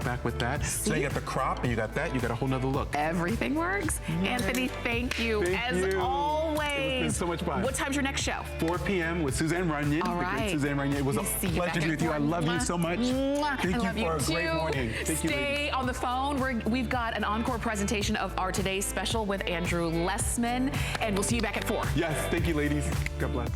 back with that. So you got the crop and you got that, you got a whole nother look. Everything works. Anthony, thank you. As always. It's been so much fun. What time's your next show? 4 p.m. with Suzanne Runyon. All right. Suzanne Runyon. It was a pleasure to be with you. I love you so much. Thank you for a great morning. Stay on the phone. We've got an encore presentation of our today's special with Andrew Lessman, and we'll see you back at 4. Yes, thank you, ladies. God bless.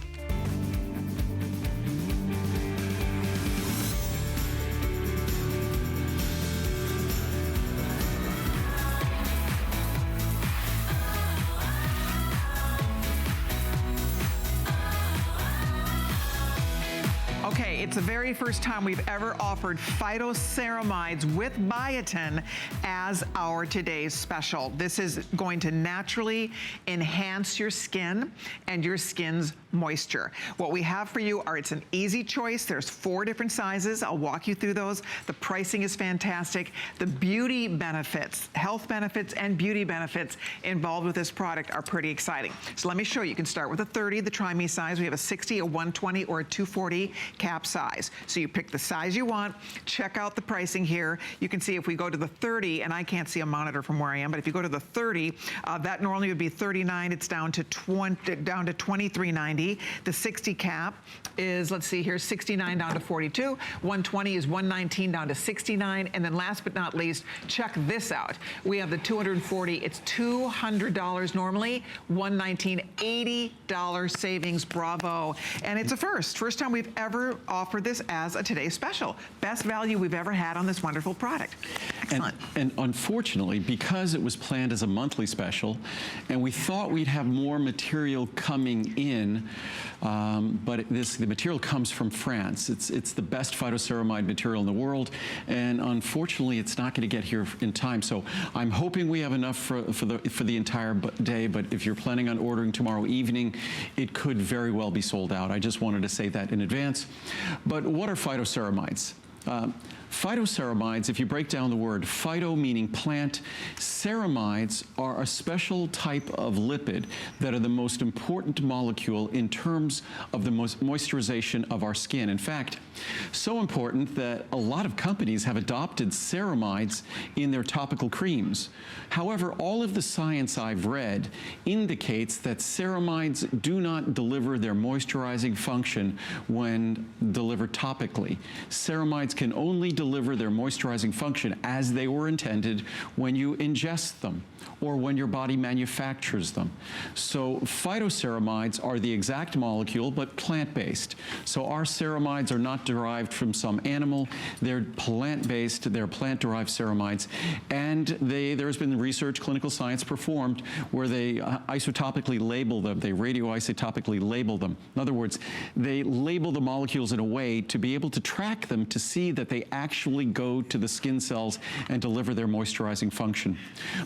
Okay, it's the very first time we've ever offered phytoceramides with biotin as our today's special. This is going to naturally enhance your skin and your skin's moisture. What we have for you it's an easy choice. There's 4 different sizes. I'll walk you through those. The pricing is fantastic. The beauty benefits, health benefits and beauty benefits involved with this product are pretty exciting. So let me show you. You can start with a 30, the Try Me size. We have a 60, a 120, or a 240 cap size. So you pick the size you want. Check out the pricing here. You can see if we go to the 30, and I can't see a monitor from where I am, but if you go to the 30, that normally would be $39. It's down to $23.90. The 60 cap is, let's see here, $69 down to $42. 120 is $119 down to $69. And then last but not least, check this out. We have the 240. It's $200 normally, $119, $80 savings. Bravo. And it's a first time we've ever offered this as a today's special. Best value we've ever had on this wonderful product. Excellent. And unfortunately, because it was planned as a monthly special, and we thought we'd have more material coming in, but the material comes from France. It's the best phytoceramide material in the world, and unfortunately, it's not going to get here in time. So I'm hoping we have enough for the entire day. But if you're planning on ordering tomorrow evening, it could very well be sold out. I just wanted to say that in advance. But what are phytoceramides? Phytoceramides, if you break down the word, phyto meaning plant, ceramides are a special type of lipid that are the most important molecule in terms of the moisturization of our skin. In fact, so important that a lot of companies have adopted ceramides in their topical creams. However, all of the science I've read indicates that ceramides do not deliver their moisturizing function when delivered topically. Ceramides can only deliver their moisturizing function as they were intended when you ingest them or when your body manufactures them. So phytoceramides are the exact molecule, but plant-based. So our ceramides are not derived from some animal. They're plant-based, they're plant-derived ceramides. And there's been research, clinical science performed, where they isotopically label them, they radioisotopically label them. In other words, they label the molecules in a way to be able to track them to see that they actually go to the skin cells and deliver their moisturizing function.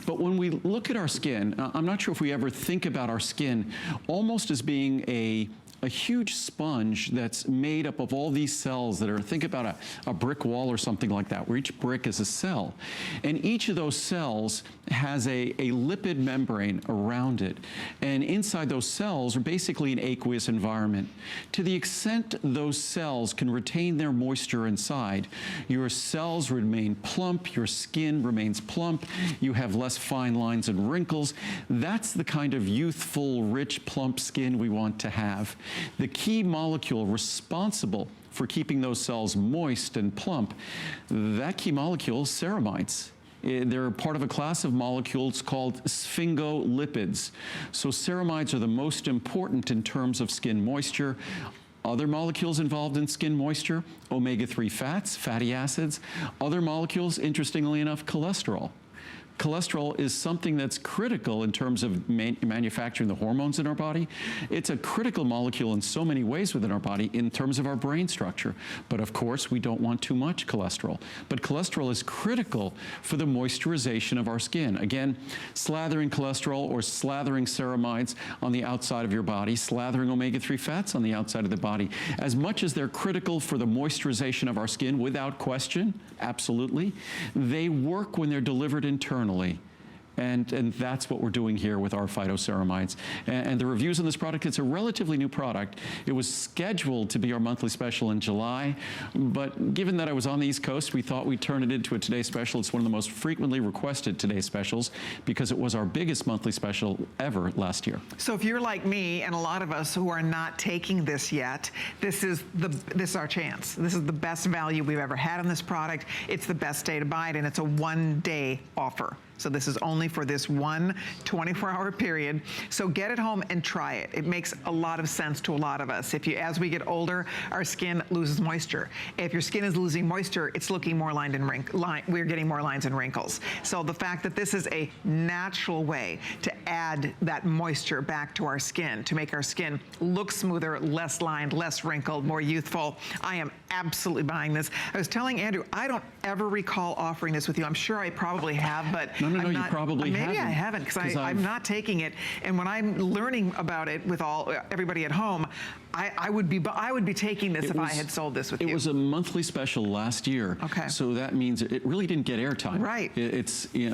But when we look at our skin, I'm not sure if we ever think about our skin almost as being a huge sponge that's made up of all these cells that are, think about a brick wall or something like that, where each brick is a cell. And each of those cells has a lipid membrane around it. And inside those cells are basically an aqueous environment. To the extent those cells can retain their moisture inside, your cells remain plump, your skin remains plump, you have less fine lines and wrinkles. That's the kind of youthful, rich, plump skin we want to have. The key molecule responsible for keeping those cells moist and plump, that key molecule is ceramides. They're part of a class of molecules called sphingolipids. So ceramides are the most important in terms of skin moisture. Other molecules involved in skin moisture, omega-3 fats, fatty acids. Other molecules, interestingly enough, cholesterol. Cholesterol is something that's critical in terms of manufacturing the hormones in our body. It's a critical molecule in so many ways within our body in terms of our brain structure. But of course, we don't want too much cholesterol. But cholesterol is critical for the moisturization of our skin. Again, slathering cholesterol or slathering ceramides on the outside of your body, slathering omega-3 fats on the outside of the body. As much as they're critical for the moisturization of our skin, without question, absolutely, they work when they're delivered internally. And that's what we're doing here with our phytoceramides. And the reviews on this product, it's a relatively new product. It was scheduled to be our monthly special in July, but given that I was on the East Coast, we thought we'd turn it into a Today Special. It's one of the most frequently requested Today Specials because it was our biggest monthly special ever last year. So if you're like me and a lot of us who are not taking this yet, this is our chance. This is the best value we've ever had on this product. It's the best day to buy it, and it's a one-day offer. So this is only for this one 24-hour period. So get it home and try it. It makes a lot of sense to a lot of us. As we get older, our skin loses moisture. If your skin is losing moisture, it's looking more lined and we're getting more lines and wrinkles. So the fact that this is a natural way to add that moisture back to our skin, to make our skin look smoother, less lined, less wrinkled, more youthful, I am absolutely buying this. I was telling Andrew, I don't ever recall offering this with you. I'm sure I probably have, but No, you probably haven't. Maybe I haven't, because I'm not taking it. And when I'm learning about it with everybody at home, I would be taking this if I had sold this with you. It was a monthly special last year. Okay. So that means it really didn't get airtime. Right.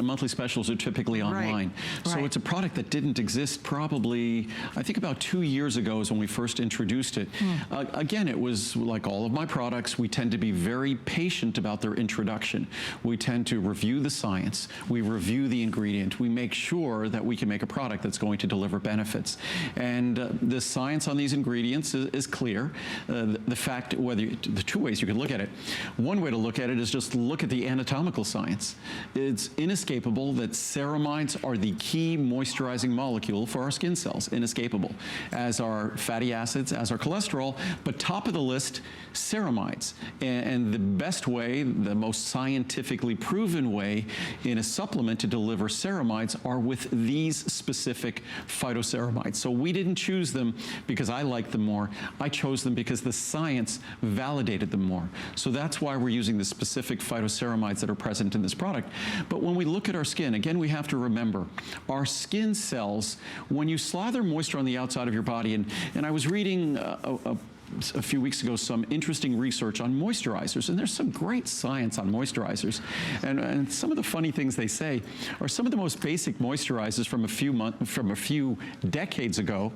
Monthly specials are typically online. Right. So it's a product that didn't exist probably, I think about 2 years ago is when we first introduced it. Again, it was like all of my products, we tend to be very patient about their introduction. We tend to review the science. We review the ingredient. We make sure that we can make a product that's going to deliver benefits. And the science on these ingredients is clear. The fact, the two ways you can look at it. One way to look at it is just look at the anatomical science. It's inescapable that ceramides are the key moisturizing molecule for our skin cells, inescapable, as are fatty acids, as are cholesterol, but top of the list, ceramides. And the best way, the most scientifically proven way in a supplement to deliver ceramides are with these specific phytoceramides. So we didn't choose them because I like them more. I chose them because the science validated them more. So that's why we're using the specific phytoceramides that are present in this product. But when we look at our skin, again, we have to remember our skin cells, when you slather moisture on the outside of your body, and I was reading a few weeks ago some interesting research on moisturizers, and there's some great science on moisturizers. And some of the funny things they say are some of the most basic moisturizers from a few decades ago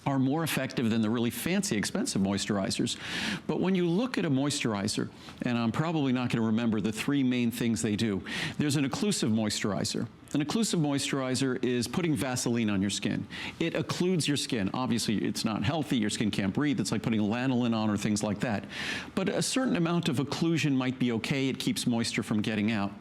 are more effective than the really fancy, expensive moisturizers. But when you look at a moisturizer, and I'm probably not going to remember the three main things they do, there's an occlusive moisturizer. An occlusive moisturizer is putting Vaseline on your skin. It occludes your skin. Obviously, it's not healthy. Your skin can't breathe. It's like putting lanolin on or things like that. But a certain amount of occlusion might be okay. It keeps moisture from getting out.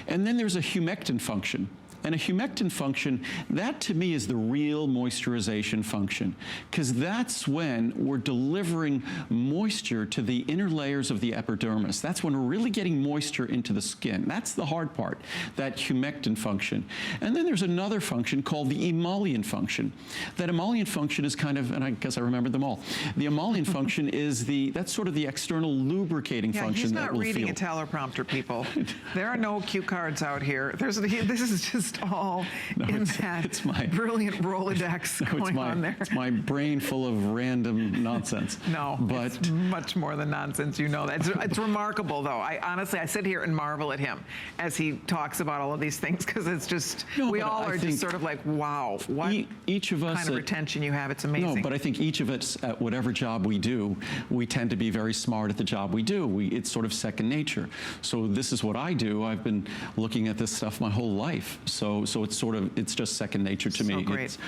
And then there's a humectant function. And a humectant function, that to me is the real moisturization function, because that's when we're delivering moisture to the inner layers of the epidermis. That's when we're really getting moisture into the skin. That's the hard part, that humectant function. And then there's another function called the emollient function. That emollient function is kind of, and I guess I remembered them all. The emollient function is that's sort of the external lubricating function that we'll feel. He's not reading a teleprompter, people. There are no cue cards out here. This is just all in that it's my brilliant Rolodex going on there. It's my brain full of random nonsense. No, but it's much more than nonsense. You know that. It's remarkable, though. Honestly, I sit here and marvel at him as he talks about all of these things, because it's just, we all are just sort of like, wow, what each of us kind of retention you have. It's amazing. No, but I think each of us, at whatever job we do, we tend to be very smart at the job we do. It's sort of second nature. So this is what I do. I've been looking at this stuff my whole life. So it's just second nature to me. Great.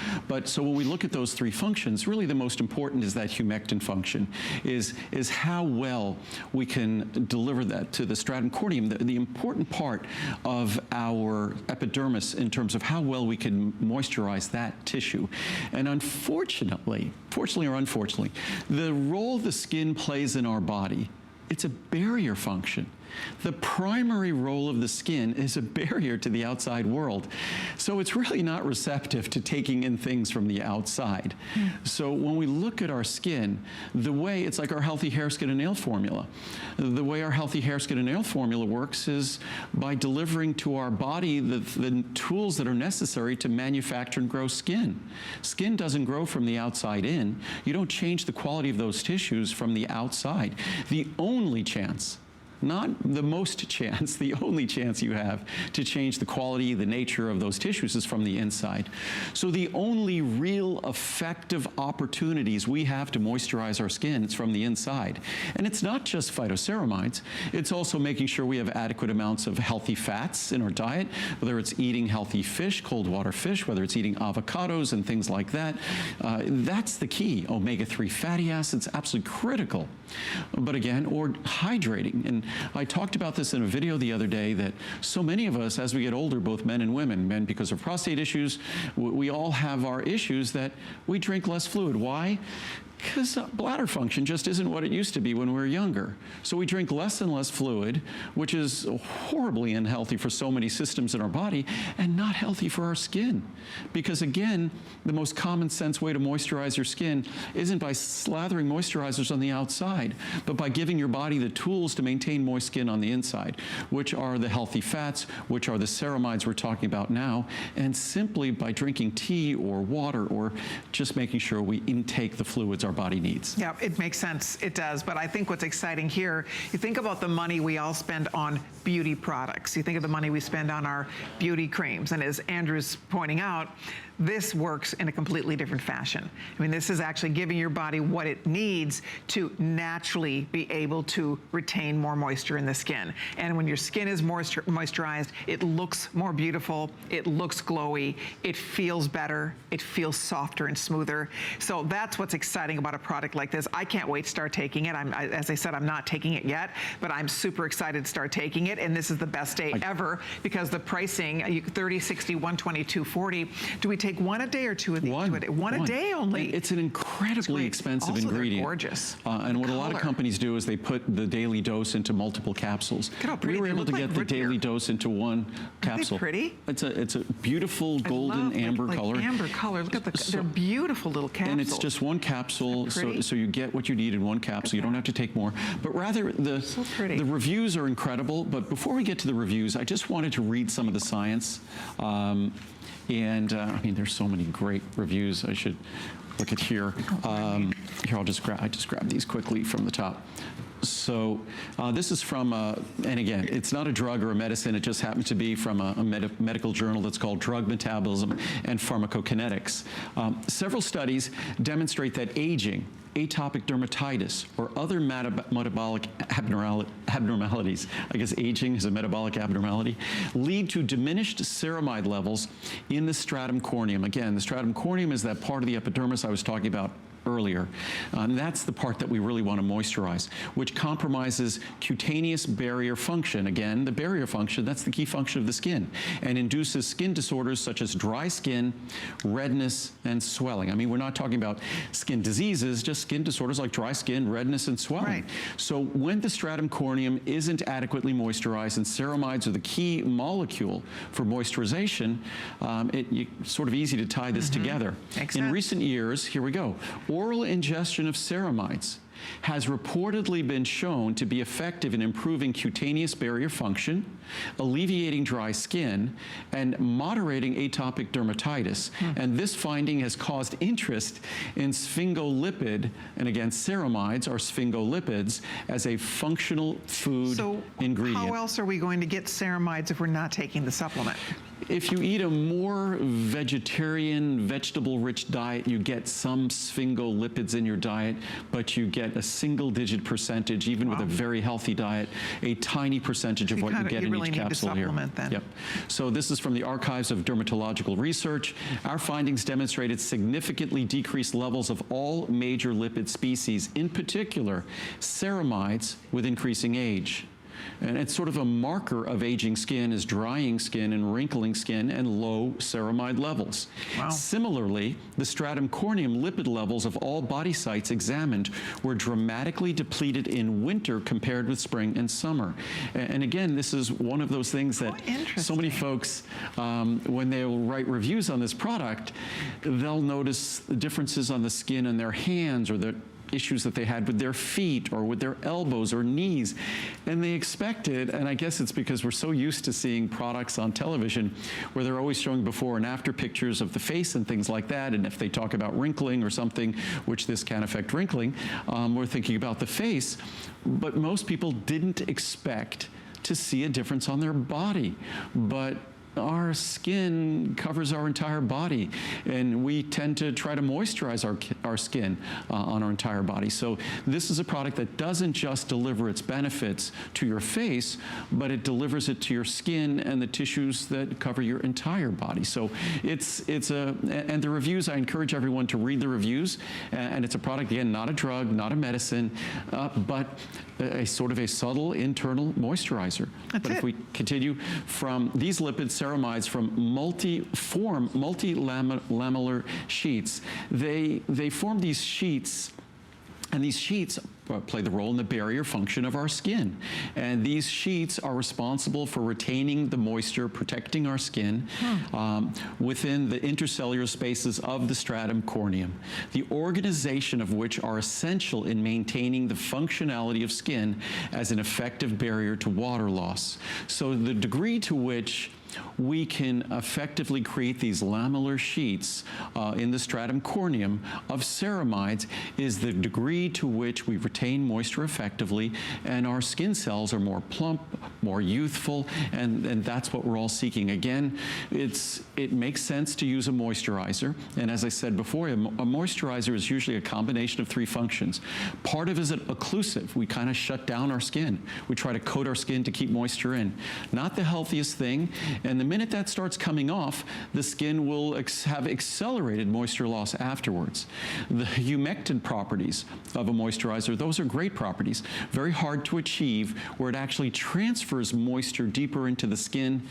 So when we look at those three functions, really the most important is that humectant function, is how well we can deliver that to the stratum corneum, the important part of our epidermis in terms of how well we can moisturize that tissue. And fortunately or unfortunately, the role the skin plays in our body, it's a barrier function. The primary role of the skin is a barrier to the outside world. So it's really not receptive to taking in things from the outside. So when we look at our skin, it's like our healthy hair, skin, and nail formula. The way our healthy hair, skin, and nail formula works is by delivering to our body the tools that are necessary to manufacture and grow skin. Skin doesn't grow from the outside in. You don't change the quality of those tissues from the outside. The only chance not the most chance, the only chance you have to change the quality, the nature of those tissues is from the inside. So the only real effective opportunities we have to moisturize our skin is from the inside. And it's not just phytoceramides, it's also making sure we have adequate amounts of healthy fats in our diet, whether it's eating healthy fish, cold water fish, whether it's eating avocados and things like that. That's the key. Omega-3 fatty acids, absolutely critical. But again, or hydrating. And I talked about this in a video the other day that so many of us, as we get older, both men and women, men because of prostate issues, we all have our issues that we drink less fluid. Why? Because bladder function just isn't what it used to be when we were younger. So we drink less and less fluid, which is horribly unhealthy for so many systems in our body and not healthy for our skin. Because again, the most common sense way to moisturize your skin isn't by slathering moisturizers on the outside, but by giving your body the tools to maintain moist skin on the inside, which are the healthy fats, which are the ceramides we're talking about now, and simply by drinking tea or water or just making sure we intake the fluids our body needs. Yeah, it makes sense. It does. But I think what's exciting here, you think about the money we all spend on beauty products. You think of the money we spend on our beauty creams. And as Andrew's pointing out, this works in a completely different fashion. I mean, this is actually giving your body what it needs to naturally be able to retain more moisture in the skin. And when your skin is moisturized, it looks more beautiful, it looks glowy, it feels better, it feels softer and smoother. So that's what's exciting about a product like this. I can't wait to start taking it. As I said, I'm not taking it yet, but I'm super excited to start taking it. And this is the best day ever because the pricing, 30, 60, 120, 240. Do we take one a day or two of these? One a day only. It's an incredibly expensive also, ingredient. They're gorgeous. And what a lot of companies do is they put the daily dose into multiple capsules. Look how pretty we were able to get the daily dose into one capsule. Aren't they pretty? It's a beautiful golden amber color. Amber color. Look at they're beautiful little capsules. And it's just one capsule, so you get what you need in one capsule. You don't have to take more. But rather, the reviews are incredible. But before we get to the reviews, I just wanted to read some of the science. I mean, there's so many great reviews. I should look at here. Here, I just grab these quickly from the top. So this is from, and again, it's not a drug or a medicine. It just happens to be from a medical journal that's called Drug Metabolism and Pharmacokinetics. Several studies demonstrate that aging, atopic dermatitis, or other metabolic abnormalities, I guess aging is a metabolic abnormality, lead to diminished ceramide levels in the stratum corneum. Again, the stratum corneum is that part of the epidermis I was talking about earlier. That's the part that we really want to moisturize, which compromises cutaneous barrier function. Again, the barrier function, that's the key function of the skin, and induces skin disorders such as dry skin, redness, and swelling. I mean, we're not talking about skin diseases, just skin disorders like dry skin, redness, and swelling. Right. So when the stratum corneum isn't adequately moisturized, and ceramides are the key molecule for moisturization, it's sort of easy to tie this together. In recent years, here we go, oral ingestion of ceramides has reportedly been shown to be effective in improving cutaneous barrier function, alleviating dry skin, and moderating atopic dermatitis. And this finding has caused interest in sphingolipid, and again, ceramides are sphingolipids, as a functional food ingredient. How else are we going to get ceramides if we're not taking the supplement? If you eat a more vegetarian, vegetable-rich diet, you get some sphingolipids in your diet, but you get a single-digit percentage, even with a very healthy diet, a tiny percentage of what you get in each capsule here. Then. Yep. So this is from the Archives of Dermatological Research. Our findings demonstrated significantly decreased levels of all major lipid species, in particular ceramides, with increasing age. And it's sort of a marker of aging skin is drying skin and wrinkling skin and low ceramide levels. Wow. Similarly, the stratum corneum lipid levels of all body sites examined were dramatically depleted in winter compared with spring and summer. And again, this is one of those things that so many folks, when they will write reviews on this product, they'll notice the differences on the skin on their hands or their issues that they had with their feet or with their elbows or knees. And they expected, and I guess it's because we're so used to seeing products on television where they're always showing before and after pictures of the face and things like that. And if they talk about wrinkling or something, which this can affect wrinkling, we're thinking about the face. But most people didn't expect to see a difference on their body. But our skin covers our entire body, and we tend to try to moisturize our skin on our entire body. So this is a product that doesn't just deliver its benefits to your face, but it delivers it to your skin and the tissues that cover your entire body. So and the reviews, I encourage everyone to read the reviews, and it's a product, again, not a drug, not a medicine, but a sort of a subtle internal moisturizer. But if we continue from these lipids, ceramides from multi-lamellar sheets, they form these sheets, and these sheets play the role in the barrier function of our skin. And these sheets are responsible for retaining the moisture, protecting our skin within the intercellular spaces of the stratum corneum, the organization of which are essential in maintaining the functionality of skin as an effective barrier to water loss. So the degree to which we can effectively create these lamellar sheets in the stratum corneum of ceramides is the degree to which we retain moisture effectively, and our skin cells are more plump, more youthful, and that's what we're all seeking. Again, it makes sense to use a moisturizer, and as I said before, a moisturizer is usually a combination of three functions. Part of it is occlusive. We kind of shut down our skin. We try to coat our skin to keep moisture in. Not the healthiest thing. And the minute that starts coming off, the skin will have accelerated moisture loss afterwards. The humectant properties of a moisturizer, those are great properties. Very hard to achieve, where it actually transfers moisture deeper into the skin.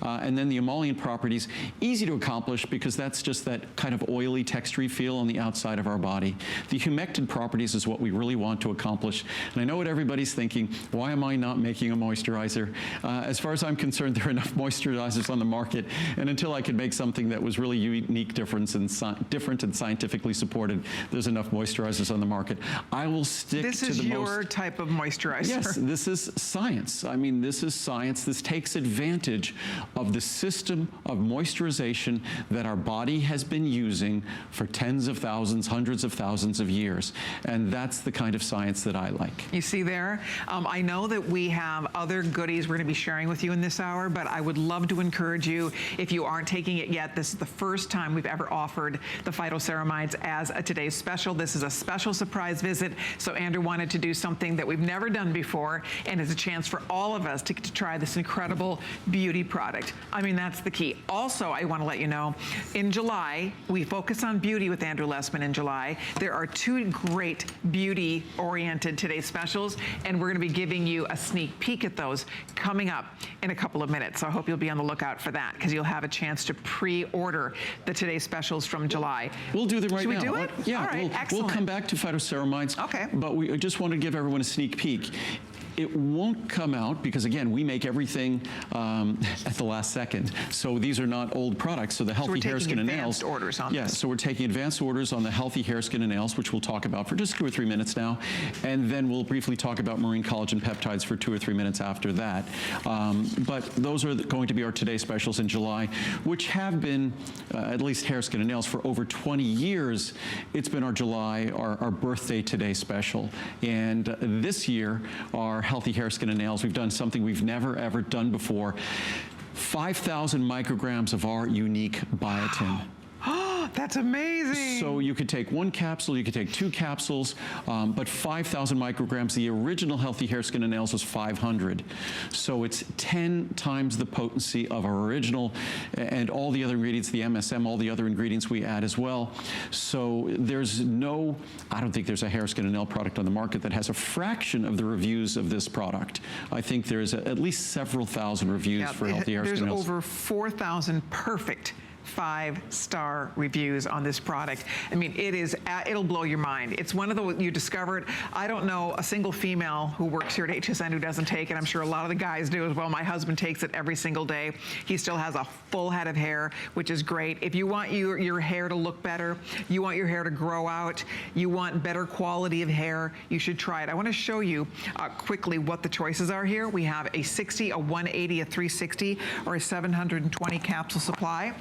And then the emollient properties, easy to accomplish because that's just that kind of oily, textury feel on the outside of our body. The humectant properties is what we really want to accomplish. And I know what everybody's thinking, why am I not making a moisturizer? As far as I'm concerned, there are enough moisturizers on the market, and until I could make something that was really unique, different and scientifically supported, there's enough moisturizers on the market. I will stick to the most... This is your type of moisturizer. Yes, this is science. I mean, this is science. This takes advantage of the system of moisturization that our body has been using for tens of thousands, hundreds of thousands of years, and that's the kind of science that I like. You see there? I know that we have other goodies we're going to be sharing with you in this hour, but I would love to encourage you, if you aren't taking it yet, this is the first time we've ever offered the phytoceramides as a today's special. This is a special surprise visit, so Andrew wanted to do something that we've never done before, and it's a chance for all of us to try this incredible beauty product. I mean, that's the key. Also, I want to let you know, in July, we focus on beauty with Andrew Lessman in July. There are two great beauty-oriented today's specials, and we're going to be giving you a sneak peek at those coming up in a couple of minutes. So I hope you'll be on the lookout for that, because you'll have a chance to pre-order the today's specials from July. We'll do them right now. Should we do it? Yeah, all right, excellent. We'll come back to phytoceramides. Okay. But we just want to give everyone a sneak peek. It won't come out because, again, we make everything at the last second. So these are not old products. So the healthy hair, skin, and nails. So we're taking advanced orders on this. Yeah, so we're taking advanced orders on the healthy hair, skin, and nails, which we'll talk about for just 2 or 3 minutes now. And then we'll briefly talk about marine collagen peptides for 2 or 3 minutes after that. But those are going to be our Today Specials in July, which have been, at least hair, skin, and nails, for over 20 years. It's been our July, our birthday Today Special. And this year, our healthy hair, skin, and nails, we've done something we've never, ever done before. 5,000 micrograms of our unique biotin. That's amazing. So you could take 1 capsule, you could take 2 capsules, but 5,000 micrograms. The original healthy hair, skin, and nails was 500. So it's 10 times the potency of our original, and all the other ingredients, the MSM, all the other ingredients we add as well. So there's no, I don't think there's a hair, skin, and nail product on the market that has a fraction of the reviews of this product. I think there's at least several thousand reviews for healthy hair, skin, and nails. There's over 4,000 perfect 5-star reviews on this product. I mean, it'll blow your mind. It's one of the, you discovered, I don't know a single female who works here at HSN who doesn't take it. I'm sure a lot of the guys do as well. My husband takes it every single day. He still has a full head of hair, which is great. If you want your hair to look better, you want your hair to grow out, you want better quality of hair, you should try it. I want to show you quickly what the choices are here. We have a 60, a 180, a 360, or a 720 capsule supply.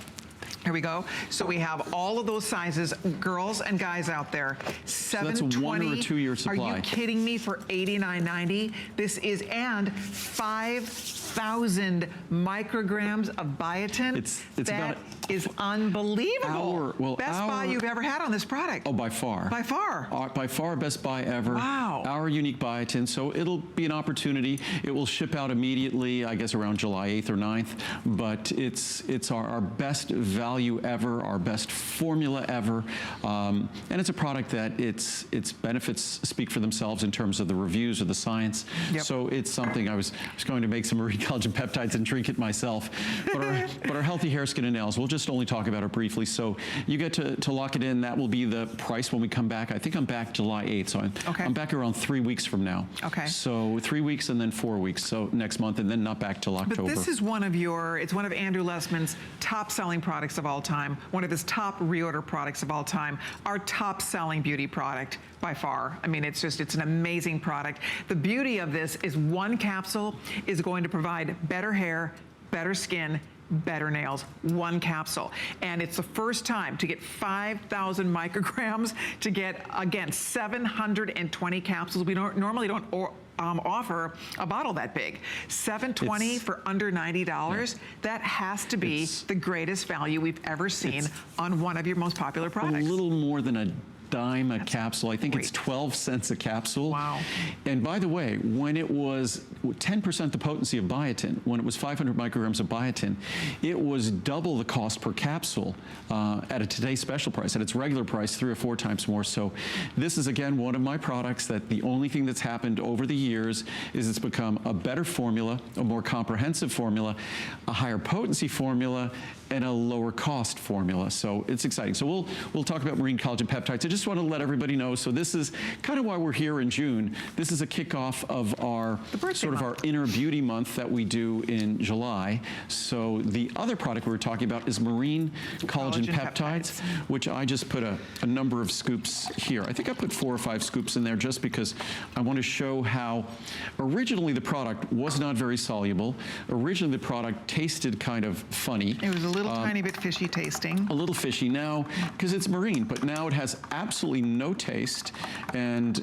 Here we go. So we have all of those sizes, girls and guys out there. 720. So that's a 1 or 2 year supply. Are you kidding me? For $89.90. This is, and 5,000 micrograms of biotin. That is unbelievable. Best buy you've ever had on this product. Oh, by far. By far. By far best buy ever. Wow. Our unique biotin. So it'll be an opportunity. It will ship out immediately, I guess around July 8th or 9th. But it's our best value ever, our best formula ever. And it's a product that its benefits speak for themselves in terms of the reviews or the science. Yep. So it's something I was going to make some marine collagen peptides and drink it myself. But our healthy hair, skin, and nails, we'll just only talk about it briefly. So you get to lock it in. That will be the price when we come back. I think I'm back July 8th. So I'm back around 3 weeks from now. Okay. So 3 weeks and then 4 weeks. So next month, and then not back till October. But this is one of it's one of Andrew Lessman's top selling products of all time. One of his top reorder products of all time. Our top selling beauty product by far. I mean, it's an amazing product. The beauty of this is one capsule is going to provide better hair, better skin, better nails, one capsule. And it's the first time to get 5,000 micrograms, to get, again, 720 capsules. We normally don't offer a bottle that big. $720 for under $90. Yeah. That has to be the greatest value we've ever seen on one of your most popular products. A little more than a dime a capsule. I think it's 12 cents a capsule. Wow. And by the way, when it was 10% the potency of biotin, when it was 500 micrograms of biotin, it was double the cost per capsule at a today's special price. At its regular price, 3 or 4 times more. So this is, again, one of my products that the only thing that's happened over the years is it's become a better formula, a more comprehensive formula, a higher potency formula, and a lower cost formula. So it's exciting. So we'll talk about marine collagen peptides. I just want to let everybody know. So this is kind of why we're here in June. This is a kickoff of our our inner beauty month that we do in July. So the other product we were talking about is marine collagen peptides, which I just put a number of scoops here. I think I put 4 or 5 scoops in there just because I want to show how originally the product was not very soluble. Originally the product tasted kind of funny. It was a little tiny bit fishy tasting. A little fishy now, because it's marine, but now it has absolutely no taste. And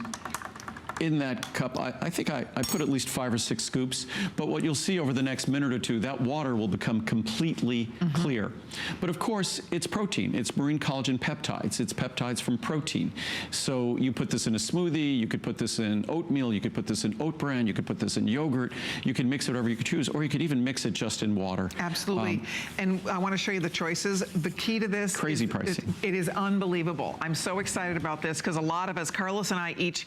in that cup, I think I put at least 5 or 6 scoops, but what you'll see over the next minute or two, that water will become completely clear. But of course, it's protein. It's marine collagen peptides. It's peptides from protein. So you put this in a smoothie, you could put this in oatmeal, you could put this in oat bran, you could put this in yogurt, you can mix it whatever you could choose, or you could even mix it just in water. Absolutely. And I want to show you the choices. The key to this crazy pricing. It is unbelievable. I'm so excited about this because a lot of us, Carlos and I each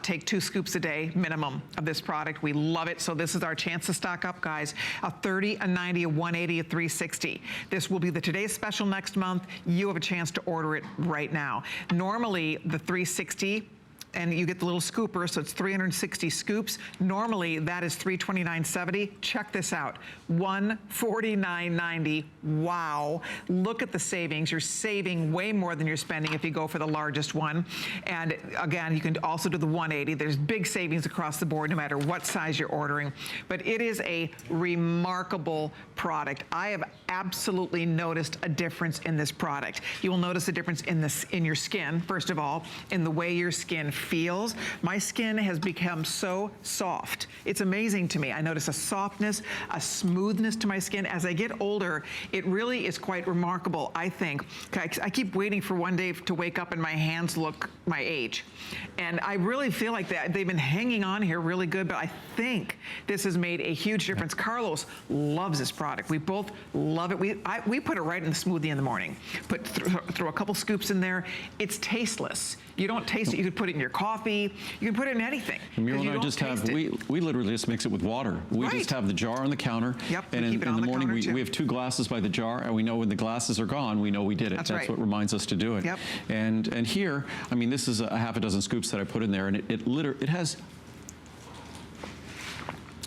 take 2 scoops a day minimum of this product. We love it. So this is our chance to stock up, guys. A 30, a 90, a 180, a 360. This will be the today's special next month. You have a chance to order it right now. Normally the 360, and you get the little scooper, so it's 360 scoops. Normally, that is $329.70. Check this out, $149.90. Wow. Look at the savings. You're saving way more than you're spending if you go for the largest one. And again, you can also do the 180. There's big savings across the board, no matter what size you're ordering. But it is a remarkable product. I have absolutely noticed a difference in this product. You will notice a difference in your skin, first of all, in the way your skin feels. My skin has become so soft. It's amazing to me. I notice a softness, a smoothness to my skin. As I get older, it really is quite remarkable, I think. I keep waiting for one day to wake up and my hands look my age. And I really feel like they've been hanging on here really good, but I think this has made a huge difference. Carlos loves this product. We both love it. We put it right in the smoothie in the morning. Throw a couple scoops in there. It's tasteless. You don't taste it. You could put it in your coffee. You can put it in anything. Muriel and I just have, we literally just mix it with water. We just have the jar on the counter. Yep, and in the morning, we have 2 glasses by the jar, and we know when the glasses are gone, we know we did it. That's what reminds us to do it. Yep. And here, I mean, this is a half a dozen scoops that I put in there, and it has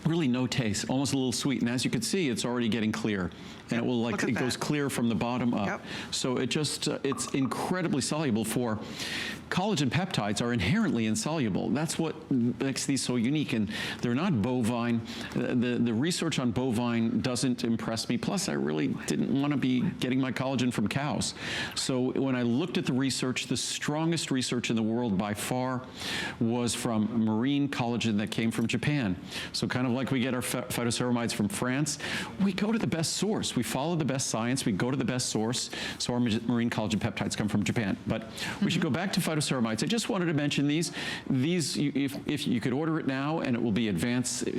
really no taste, almost a little sweet. And as you can see, it's already getting clear. And it will it goes clear from the bottom up. Yep. So it just, it's incredibly soluble. For collagen peptides are inherently insoluble. That's what makes these so unique. And they're not bovine. The research on bovine doesn't impress me. Plus, I really didn't want to be getting my collagen from cows. So when I looked at the research, the strongest research in the world by far was from marine collagen that came from Japan. So kind of like we get our phytoceramides from France, we go to the best source. We follow the best science. We go to the best source. So our marine collagen peptides come from Japan. But we should go back to phytoceramides. I just wanted to mention these. If you could order it now, and it will be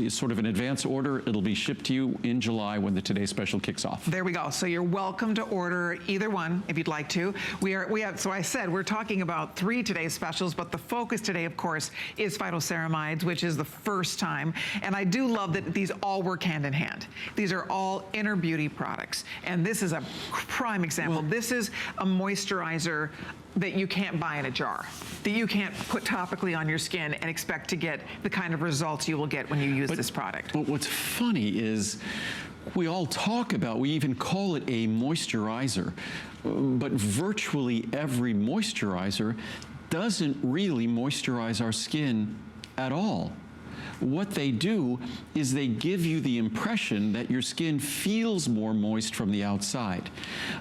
sort of an advance order. It'll be shipped to you in July when the Today Special kicks off. There we go. So you're welcome to order either one if you'd like to. We have. So I said we're talking about 3 Today Specials, but the focus today, of course, is phytoceramides, which is the first time. And I do love that these all work hand in hand. These are all inner beauty products. And this is a prime example. This is a moisturizer that you can't buy in a jar, that you can't put topically on your skin and expect to get the kind of results you will get when you use this product. But what's funny is we all talk about, we even call it a moisturizer, but virtually every moisturizer doesn't really moisturize our skin at all. What they do is they give you the impression that your skin feels more moist from the outside.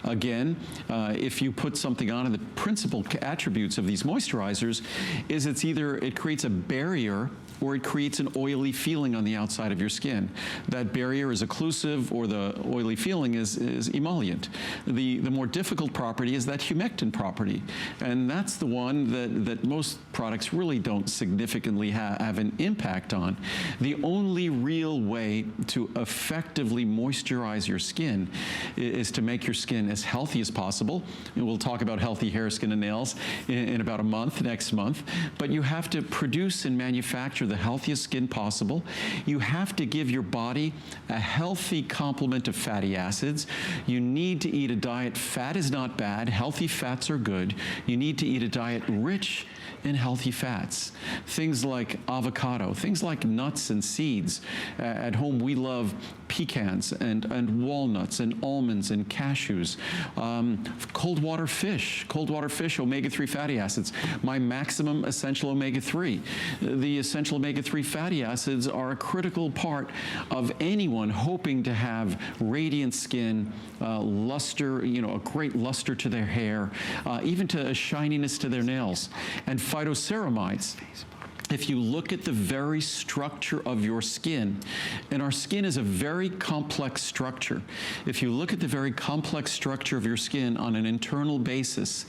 Again, if you put something on, and the principal attributes of these moisturizers is it creates a barrier or it creates an oily feeling on the outside of your skin. That barrier is occlusive, or the oily feeling is emollient. The more difficult property is that humectant property, and that's the one that most products really don't significantly have an impact on. The only real way to effectively moisturize your skin is to make your skin as healthy as possible. And we'll talk about healthy hair, skin, and nails in about a month, next month. But you have to produce and manufacture the healthiest skin possible. You have to give your body a healthy complement of fatty acids. You need to eat a diet. Fat is not bad. Healthy fats are good. You need to eat a diet rich in healthy fats. Things like avocado, things like nuts and seeds. At home, we love pecans and walnuts and almonds and cashews. Cold water fish, omega-3 fatty acids. My maximum essential omega-3. The essential omega-3 fatty acids are a critical part of anyone hoping to have radiant skin, luster, a great luster to their hair, even to a shininess to their nails. And phytoceramides. If you look at the very structure of your skin, and our skin is a very complex structure. If you look at the very complex structure of your skin on an internal basis,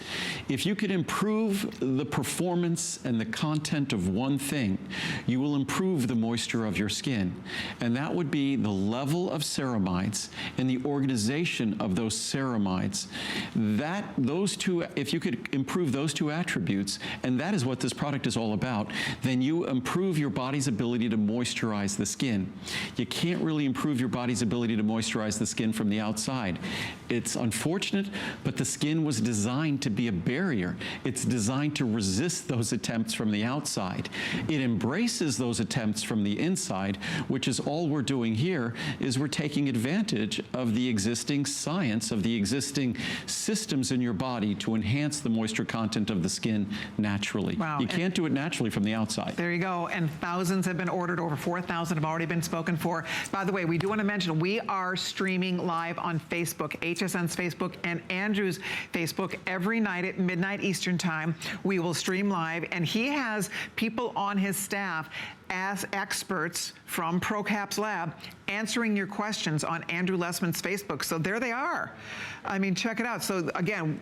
if you could improve the performance and the content of one thing, you will improve the moisture of your skin. And that would be the level of ceramides and the organization of those ceramides. If you could improve those 2 attributes, and that is what this product is all about, then you improve your body's ability to moisturize the skin. You can't really improve your body's ability to moisturize the skin from the outside. It's unfortunate, but the skin was designed to be a barrier. It's designed to resist those attempts from the outside. It embraces those attempts from the inside, which is all we're doing here, is we're taking advantage of the existing science, of the existing systems in your body to enhance the moisture content of the skin naturally. Wow. You can't do it naturally from the outside. There you go. And thousands have been ordered. Over 4,000 have already been spoken for. By the way, we do want to mention we are streaming live on Facebook, HSN's Facebook and Andrew's Facebook every night at midnight Eastern time. We will stream live, and he has people on his staff as experts from ProCaps Lab answering your questions on Andrew Lessman's Facebook. So there they are. I mean, check it out. So again,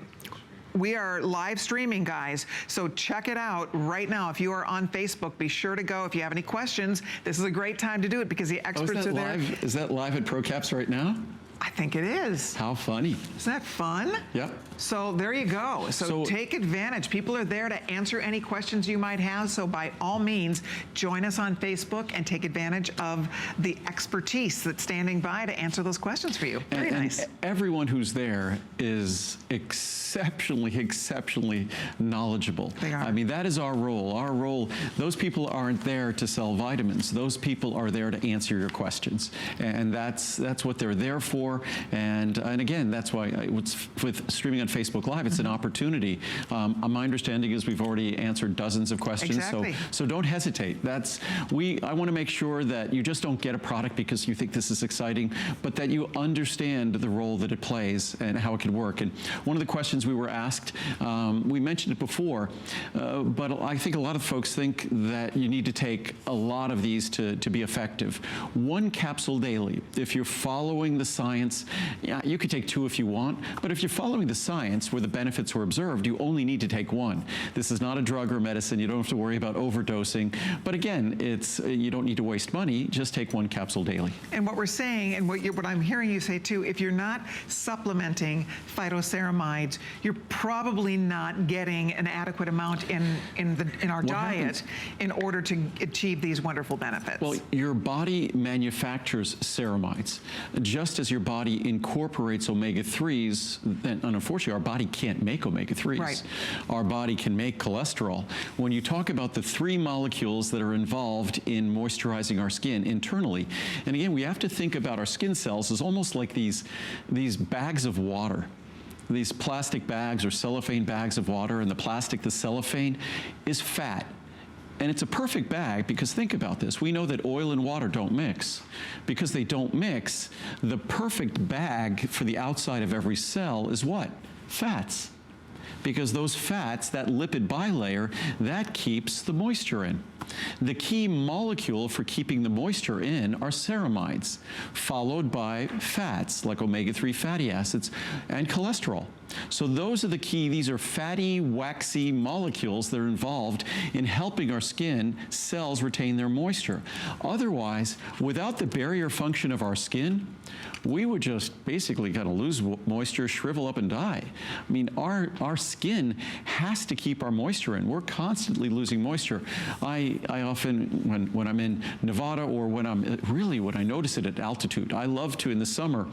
we are live streaming, guys, so check it out right now. If you are on Facebook, be sure to go. If you have any questions, this is a great time to do it because the experts are there. Is that live at ProCaps right now? I think it is. How funny. Isn't that fun? Yep. So there you go. So take advantage. People are there to answer any questions you might have. So by all means, join us on Facebook and take advantage of the expertise that's standing by to answer those questions for you. Very nice. And everyone who's there is exceptionally knowledgeable. They are. I mean, that is our role. Our role, those people aren't there to sell vitamins. Those people are there to answer your questions. And that's what they're there for. And again, that's why with streaming on Facebook Live, it's an opportunity. My understanding is we've already answered dozens of questions. Exactly. So don't hesitate. I want to make sure that you just don't get a product because you think this is exciting, but that you understand the role that it plays and how it can work. And one of the questions we were asked, we mentioned it before, but I think a lot of folks think that you need to take a lot of these to be effective. One capsule daily. If you're following the science, yeah, you could take 2 if you want, but if you're following the science where the benefits were observed, you only need to take 1. This is not a drug or medicine. You don't have to worry about overdosing. But again, you don't need to waste money. Just take 1 capsule daily. And what we're saying, and what I'm hearing you say too, if you're not supplementing phytoceramides, you're probably not getting an adequate amount in our diet in order to achieve these wonderful benefits. Well, your body manufactures ceramides. Just as your body incorporates omega-3s, and unfortunately our body can't make omega-3s. Right. Our body can make cholesterol. When you talk about the 3 molecules that are involved in moisturizing our skin internally, and again, we have to think about our skin cells as almost like these bags of water. These plastic bags or cellophane bags of water, and the plastic, the cellophane, is fat. And it's a perfect bag because think about this. We know that oil and water don't mix. Because they don't mix, the perfect bag for the outside of every cell is what? Fats. Because those fats, that lipid bilayer, that keeps the moisture in. The key molecule for keeping the moisture in are ceramides, followed by fats like omega-3 fatty acids and cholesterol. So those are the key. These are fatty, waxy molecules that are involved in helping our skin cells retain their moisture. Otherwise, without the barrier function of our skin, we would just basically kind of lose moisture, shrivel up, and die. I mean, our skin has to keep our moisture in. We're constantly losing moisture. I often, when I'm in Nevada or when I notice it at altitude, I love to, in the summer,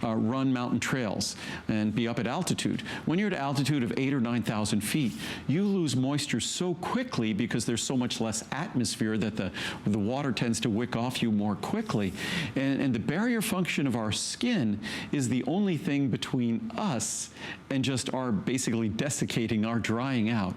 run mountain trails and be up at altitude. When you're at altitude of 8,000 or 9,000 feet, you lose moisture so quickly because there's so much less atmosphere that the water tends to wick off you more quickly. And the barrier function of our skin is the only thing between us and just our basically desiccating, our drying out.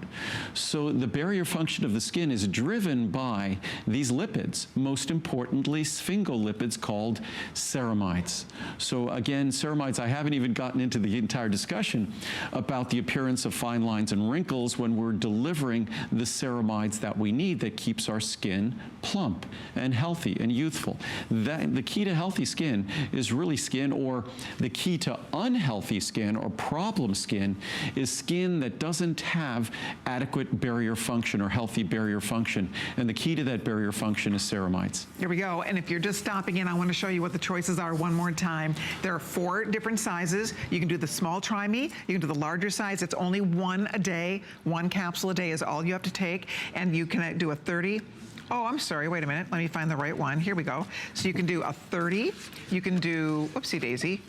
So the barrier function of the skin is driven by these lipids, most importantly sphingolipids called ceramides. So again, ceramides, I haven't even gotten into the entire discussion about the appearance of fine lines and wrinkles when we're delivering the ceramides that we need that keeps our skin plump and healthy and youthful. The key to healthy skin is really skin, or the key to unhealthy skin or problem skin is skin that doesn't have adequate barrier function or healthy barrier function. And the key to that barrier function is ceramides. Here we go. And if you're just stopping in, I want to show you what the choices are one more time. There are 4 different sizes. You can do the small try me. You can do the larger size. It's only 1 a day. 1 capsule a day is all you have to take. And you can do a 30. Oh, I'm sorry, wait a minute. Let me find the right one. Here we go. So you can do a 30. You can do, whoopsie daisy.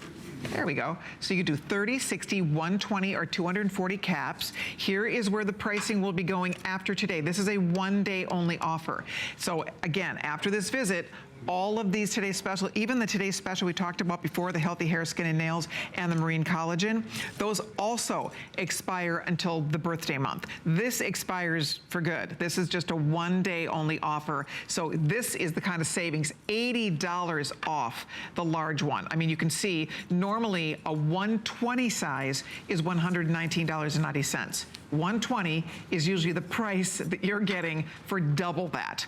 There we go. So you do 30, 60, 120, or 240 caps. Here is where the pricing will be going after today. This is a 1-day only offer. So again, after this visit, all of these Today's Special, even the Today's Special we talked about before, the Healthy Hair, Skin, and Nails, and the Marine Collagen, those also expire until the birthday month. This expires for good. This is just a 1-day only offer. So this is the kind of savings, $80 off the large one. I mean, you can see normally a 120 size is $119.90. 120 is usually the price that you're getting for double that.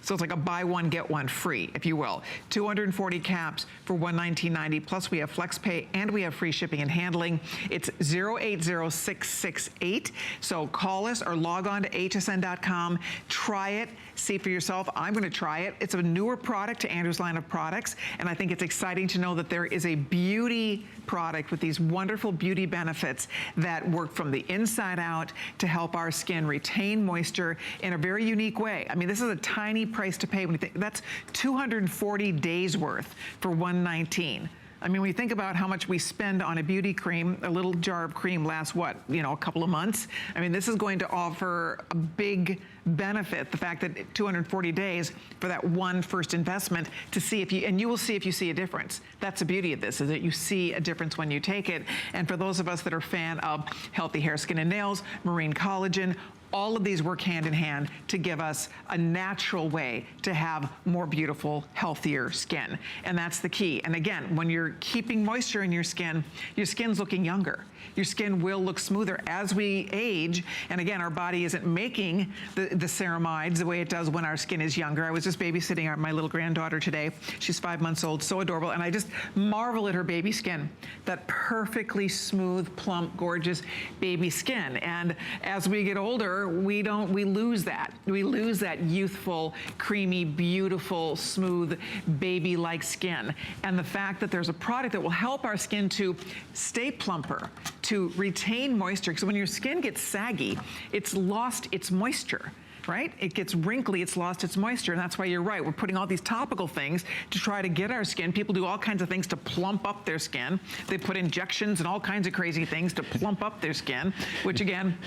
So it's like a buy one, get one free, if you will. 240 caps for $119.90, plus we have flex pay and we have free shipping and handling. It's 080668. So call us or log on to hsn.com, try it, see for yourself. I'm gonna try it. It's a newer product to Andrew's line of products, and I think it's exciting to know that there is a beauty product with these wonderful beauty benefits that work from the inside out to help our skin retain moisture in a very unique way. I mean, this is a tiny price to pay when you think, that's 240 days worth for $119. I mean, when you think about how much we spend on a beauty cream, a little jar of cream lasts what, you know, a couple of months. I mean, this is going to offer a big benefit, the fact that 240 days for that one first investment to see if you, and you will see if you see a difference. That's the beauty of this, is that you see a difference when you take it. And for those of us that are a fan of healthy hair, skin, and nails, marine collagen, all of these work hand in hand to give us a natural way to have more beautiful, healthier skin. And that's the key. And again, when you're keeping moisture in your skin's looking younger. Your skin will look smoother as we age. And again, our body isn't making the ceramides the way it does when our skin is younger. I was just babysitting my little granddaughter today. She's 5 months old, so adorable. And I just marvel at her baby skin, that perfectly smooth, plump, gorgeous baby skin. And as we get older, we lose that. We lose that youthful, creamy, beautiful, smooth, baby-like skin. And the fact that there's a product that will help our skin to stay plumper, to retain moisture, because when your skin gets saggy, it's lost its moisture. Right? It gets wrinkly, it's lost its moisture, and that's why you're right. We're putting all these topical things to try to get our skin. People do all kinds of things to plump up their skin. They put injections and all kinds of crazy things to plump up their skin, which again,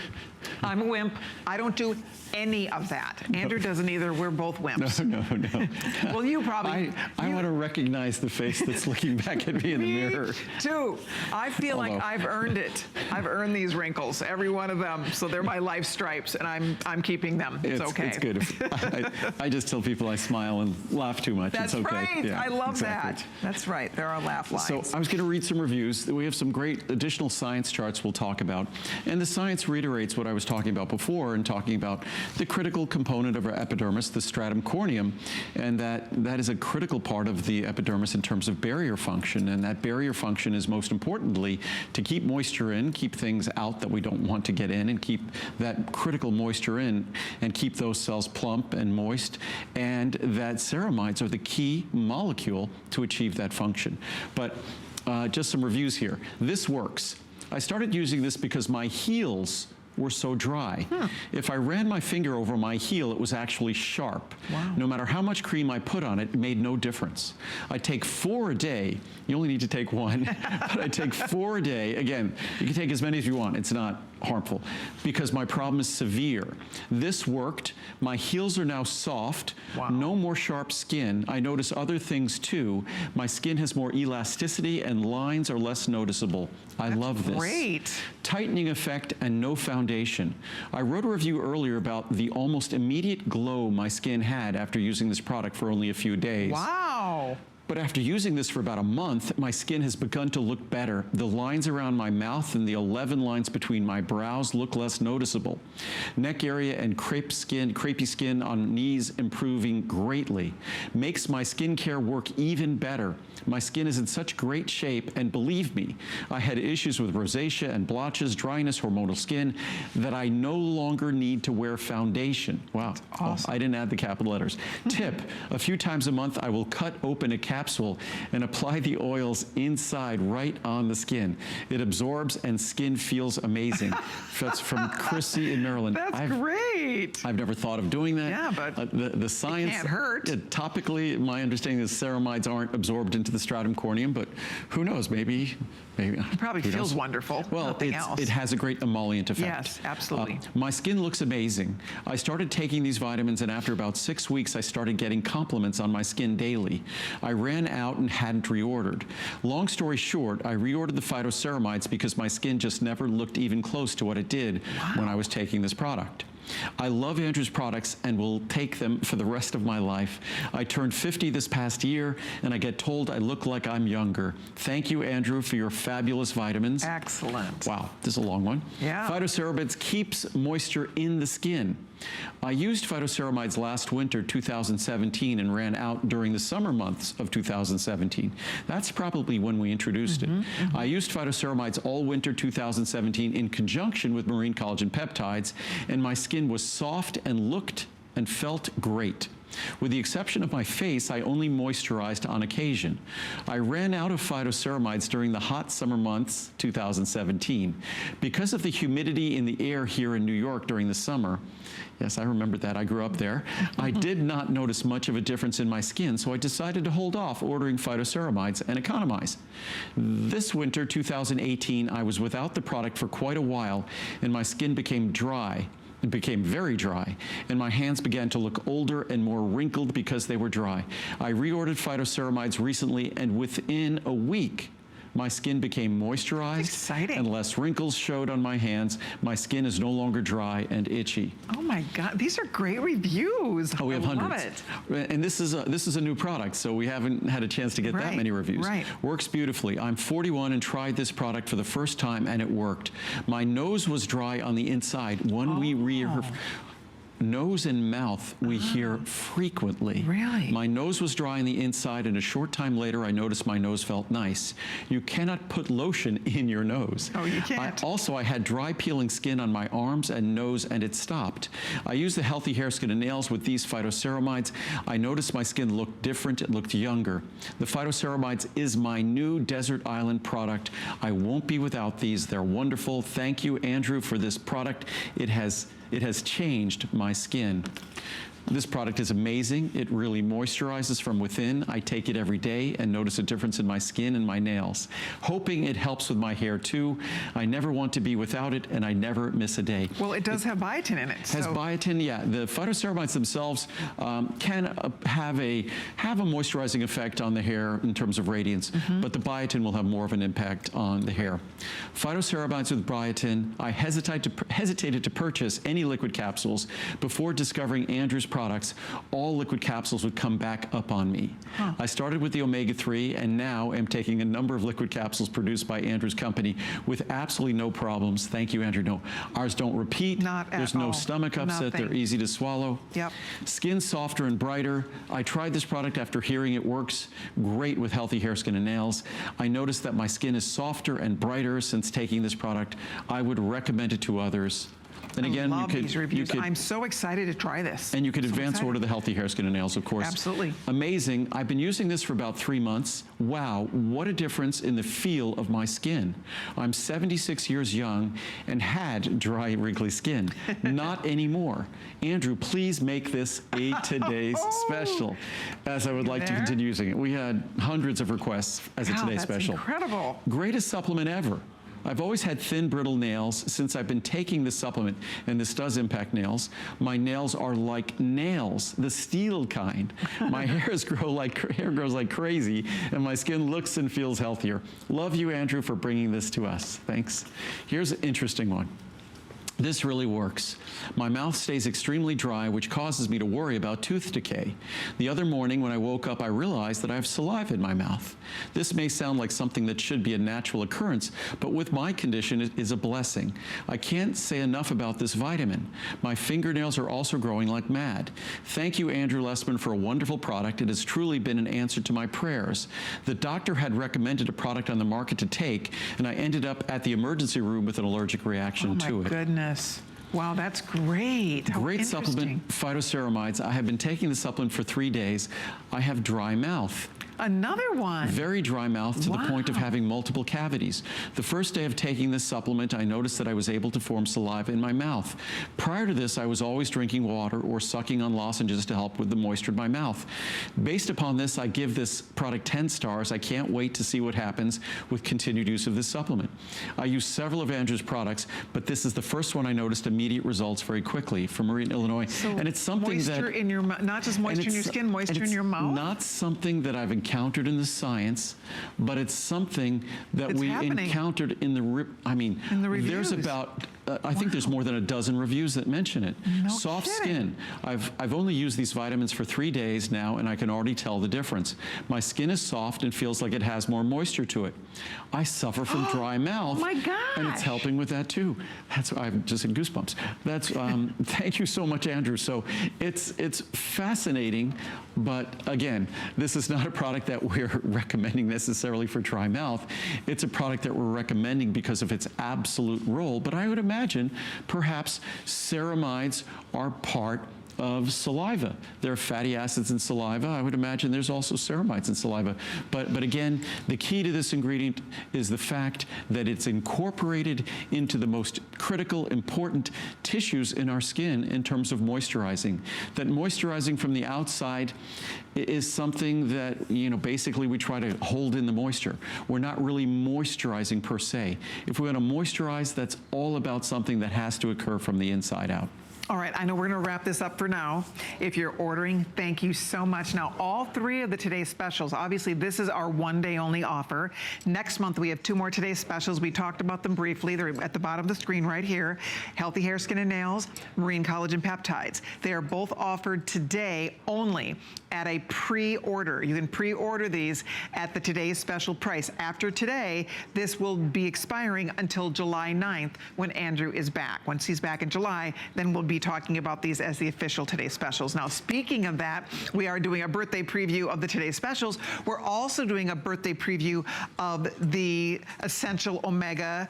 I'm a wimp. I don't do any of that. Andrew doesn't either. We're both wimps. No. Well, you probably... I want to recognize the face that's looking back at me in the mirror. Too. I feel like I've earned it. I've earned these wrinkles, every one of them. So they're my life stripes, and I'm keeping them. It's okay. It's good. I just tell people I smile and laugh too much. That's it's okay. right. Yeah, I love exactly. that. That's right. There are laugh lines. So I was going to read some reviews. We have some great additional science charts we'll talk about. And the science reiterates what I was talking about before and talking about the critical component of our epidermis, the stratum corneum, and that is a critical part of the epidermis in terms of barrier function. And that barrier function is most importantly to keep moisture in, keep things out that we don't want to get in, and keep that critical moisture in, and keep those cells plump and moist, and that ceramides are the key molecule to achieve that function. But just some reviews here. This works. I started using this because my heels were so dry. If I ran my finger over my heel, it was actually sharp. Wow. No matter how much cream I put on it, it made no difference. I take 4 a day. You only need to take 1, but I take 4 a day. Again, you can take as many as you want. It's not harmful because my problem is severe. This worked. My heels are now soft. Wow. No more sharp skin. I notice other things too. My skin has more elasticity and lines are less noticeable. I love this. Great. Tightening effect and no foundation. I wrote a review earlier about the almost immediate glow my skin had after using this product for only a few days. Wow. But after using this for about a month, my skin has begun to look better. The lines around my mouth and the 11 lines between my brows look less noticeable. Neck area and crepey skin on knees improving greatly. Makes my skincare work even better. My skin is in such great shape, and believe me, I had issues with rosacea and blotches, dryness, hormonal skin, that I no longer need to wear foundation. Wow. Awesome. I didn't add the capital letters. Tip, a few times a month, I will cut open a capsule and apply the oils inside right on the skin. It absorbs and skin feels amazing. That's from Chrissy in Maryland. That's great. I've never thought of doing that. Yeah, but the science can't hurt. Topically, my understanding is ceramides aren't absorbed into the stratum corneum, but who knows? Maybe. It probably feels wonderful. Well, it has a great emollient effect. Yes, absolutely. My skin looks amazing. I started taking these vitamins, and after about 6 weeks, I started getting compliments on my skin daily. I ran out and hadn't reordered. Long story short, I reordered the phytoceramides because my skin just never looked even close to what it did when I was taking this product. I love Andrew's products and will take them for the rest of my life. I turned 50 this past year, and I get told I look like I'm younger. Thank you, Andrew, for your fabulous vitamins. Excellent. Wow, this is a long one. Yeah. Phytoceramides keeps moisture in the skin. I used phytoceramides last winter, 2017, and ran out during the summer months of 2017. That's probably when we introduced it. I used phytoceramides all winter 2017 in conjunction with marine collagen peptides, and my skin was soft and looked and felt great. With the exception of my face, I only moisturized on occasion. I ran out of phytoceramides during the hot summer months, 2017. Because of the humidity in the air here in New York during the summer, yes, I remember that, I grew up there, I did not notice much of a difference in my skin, so I decided to hold off ordering phytoceramides and economize. This winter, 2018, I was without the product for quite a while, and my skin became dry. It became very dry, and my hands began to look older and more wrinkled because they were dry. I reordered phytoceramides recently, and within a week, my skin became moisturized and less wrinkles showed on my hands. My skin is no longer dry and itchy. Oh my God, these are great reviews. Oh, we have hundreds. Love it. And this is a new product, so we haven't had a chance to get that many reviews. Right. Works beautifully. I'm 41 and tried this product for the first time, and it worked. My nose was dry on the inside. Nose and mouth we hear frequently. Really? My nose was dry on the inside, and a short time later I noticed my nose felt nice. You cannot put lotion in your nose. Oh, you can't. I had dry peeling skin on my arms and nose, and it stopped. I used the Healthy Hair, Skin, and Nails with these phytoceramides. I noticed my skin looked different. It looked younger. The phytoceramides is my new desert island product. I won't be without these. They're wonderful. Thank you, Andrew, for this product. It has changed my skin. This product is amazing. It really moisturizes from within. I take it every day and notice a difference in my skin and my nails. Hoping it helps with my hair too. I never want to be without it, and I never miss a day. Well, it does have biotin in it. Has biotin, yeah. The phytoceramides themselves can have a moisturizing effect on the hair in terms of radiance, but the biotin will have more of an impact on the hair. Phytoceramides with biotin, I hesitated to purchase any liquid capsules before discovering Andrew's products. All liquid capsules would come back up on me. I started with the omega-3 and now am taking a number of liquid capsules produced by Andrew's company with absolutely no problems. Thank you, Andrew. No, ours don't repeat. There's no stomach upset. They're easy to swallow. Yep. Skin softer and brighter. I tried this product after hearing it works great with Healthy Hair, Skin, and Nails. I noticed that my skin is softer and brighter since taking this product. I would recommend it to others. And again, I'm so excited to try this. And you could advance order the Healthy Hair, Skin, and Nails, of course. Absolutely. Amazing. I've been using this for about 3 months. Wow, what a difference in the feel of my skin. I'm 76 years young and had dry, wrinkly skin. Not anymore. Andrew, please make this a today's special, as I would like to continue using it. We had hundreds of requests as a today's special. That's incredible. Greatest supplement ever. I've always had thin, brittle nails since I've been taking this supplement, and this does impact nails. My nails are like nails, the steel kind. My hair grows like crazy, and my skin looks and feels healthier. Love you, Andrew, for bringing this to us. Thanks. Here's an interesting one. This really works. My mouth stays extremely dry, which causes me to worry about tooth decay. The other morning when I woke up, I realized that I have saliva in my mouth. This may sound like something that should be a natural occurrence, but with my condition, it is a blessing. I can't say enough about this vitamin. My fingernails are also growing like mad. Thank you, Andrew Lessman, for a wonderful product. It has truly been an answer to my prayers. The doctor had recommended a product on the market to take, and I ended up at the emergency room with an allergic reaction to it. Oh my goodness. Wow, that's great. Great supplement, phytoceramides. I have been taking the supplement for 3 days. I have dry mouth. Another one. Very dry mouth to the point of having multiple cavities. The first day of taking this supplement, I noticed that I was able to form saliva in my mouth. Prior to this, I was always drinking water or sucking on lozenges to help with the moisture in my mouth. Based upon this, I give this product 10 stars. I can't wait to see what happens with continued use of this supplement. I use several of Andrew's products, but this is the first one I noticed immediate results very quickly from Marine, Illinois. So and it's something moisture in your mouth, not just moisture in your skin, moisture in your mouth? Not something that I've encountered in the science, but it's something that we encountered in the there's about I think there's more than a dozen reviews that mention it. Soft skin. I've only used these vitamins for 3 days now, and I can already tell the difference. My skin is soft and feels like it has more moisture to it. I suffer from dry mouth. Oh my gosh. And it's helping with that too. That's why I'm just in goosebumps. That's thank you so much, Andrew. So it's fascinating, but again, this is not a product that we're recommending necessarily for dry mouth. It's a product that we're recommending because of its absolute role. But I would imagine perhaps ceramides are part of saliva. There are fatty acids in saliva. I would imagine there's also ceramides in saliva. But again, the key to this ingredient is the fact that it's incorporated into the most critical, important tissues in our skin in terms of moisturizing. That moisturizing from the outside is something that, you know, basically we try to hold in the moisture. We're not really moisturizing per se. If we want to moisturize, that's all about something that has to occur from the inside out. All right, I know we're gonna wrap this up for now. If you're ordering, thank you so much. Now, all three of the today's specials, obviously this is our one-day only offer. Next month, we have two more today's specials. We talked about them briefly. They're at the bottom of the screen right here. Healthy hair, skin, and nails, marine collagen peptides. They are both offered today only at a pre-order. You can pre-order these at the today's special price. After today, this will be expiring until July 9th when Andrew is back. Once he's back in July, then we'll be talking about these as the official Today Specials. Now, speaking of that, we are doing a birthday preview of the Today Specials. We're also doing a birthday preview of the Essential Omega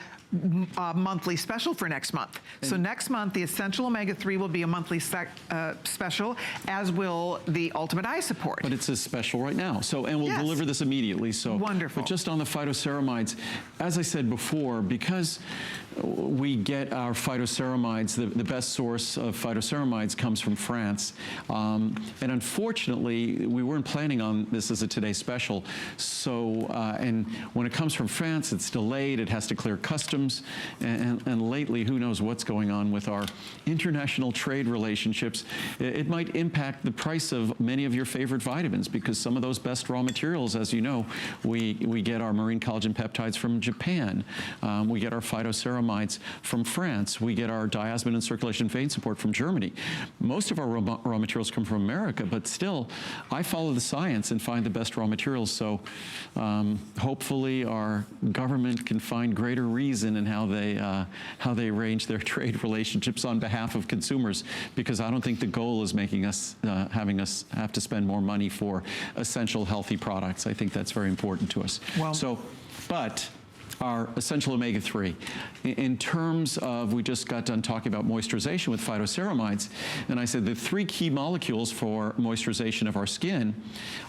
monthly special for next month. So next month, the Essential Omega-3 will be a monthly special, as will the Ultimate Eye Support. But it's a special right now. So, and we'll deliver this immediately. So wonderful. But just on the phytoceramides, as I said before, because we get our phytoceramides, the best source of phytoceramides comes from France. And unfortunately, we weren't planning on this as a Today Special. So, and when it comes from France, it's delayed. It has to clear customs. And lately, who knows what's going on with our international trade relationships. It might impact the price of many of your favorite vitamins, because some of those best raw materials, as you know, we get our marine collagen peptides from Japan. We get our phytoceramides from France. We get our diasmin and circulation vein support from Germany. Most of our raw materials come from America, but still, I follow the science and find the best raw materials. So hopefully our government can find greater reason in how they arrange their trade relationships on behalf of consumers, because I don't think the goal is making us, having us have to spend more money for essential healthy products. I think that's very important to us. Well, so, but our Essential Omega-3. In terms of, we just got done talking about moisturization with phytoceramides, and I said the three key molecules for moisturization of our skin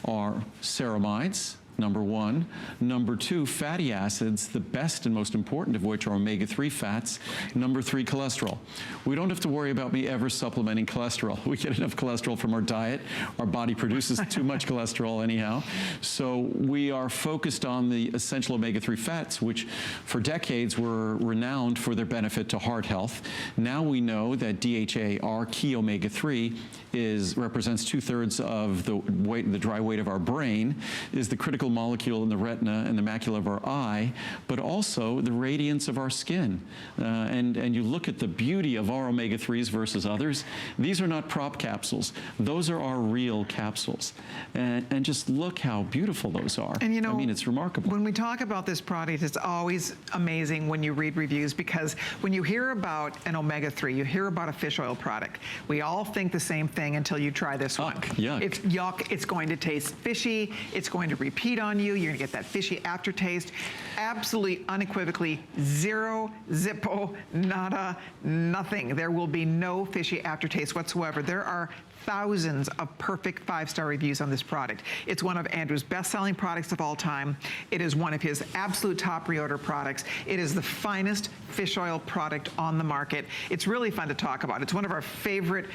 are ceramides, number one. Number two, fatty acids, the best and most important of which are omega-3 fats. Number three, cholesterol. We don't have to worry about me ever supplementing cholesterol. We get enough cholesterol from our diet. Our body produces too much cholesterol anyhow. So we are focused on the essential omega-3 fats, which for decades were renowned for their benefit to heart health. Now we know that DHA, our key omega-3, represents 2/3 of the dry weight of our brain, is the critical molecule in the retina and the macula of our eye, but also the radiance of our skin. And you look at the beauty of our omega-3s versus others. These are not prop capsules. Those are our real capsules. And just look how beautiful those are. And you know, I mean, it's remarkable. When we talk about this product, it's always amazing when you read reviews, because when you hear about an omega-3, you hear about a fish oil product. We all think the same thing until you try this one. Yuck. It's yuck. It's going to taste fishy. It's going to repeat on you. You're going to get that fishy aftertaste. Absolutely, unequivocally, zero, zippo, nada, nothing. There will be no fishy aftertaste whatsoever. There are thousands of perfect 5-star reviews on this product. It's one of Andrew's best-selling products of all time. It is one of his absolute top reorder products. It is the finest fish oil product on the market. It's really fun to talk about. It's one of our favorite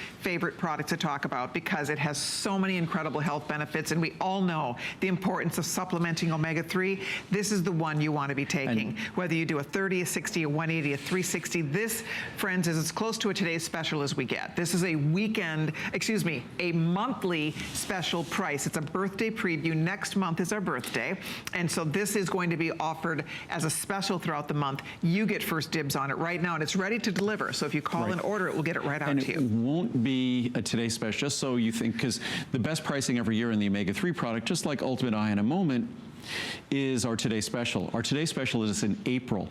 products to talk about, because it has so many incredible health benefits, and we all know the importance of supplementing omega-3. This is the one you want to be taking. Whether you do a 30, a 60, a 180, a 360, this, friends, is as close to a today's special as we get. This is a a monthly special price. It's a birthday preview. Next month is our birthday. And so this is going to be offered as a special throughout the month. You get first dibs on it right now, and it's ready to deliver. So if you call and order it, we'll get it right out to you. And it won't be a today's special, just so you think, because the best pricing every year in the omega-3 product, just like Ultimate Eye in a moment, is our Today Special. Our Today Special is in April.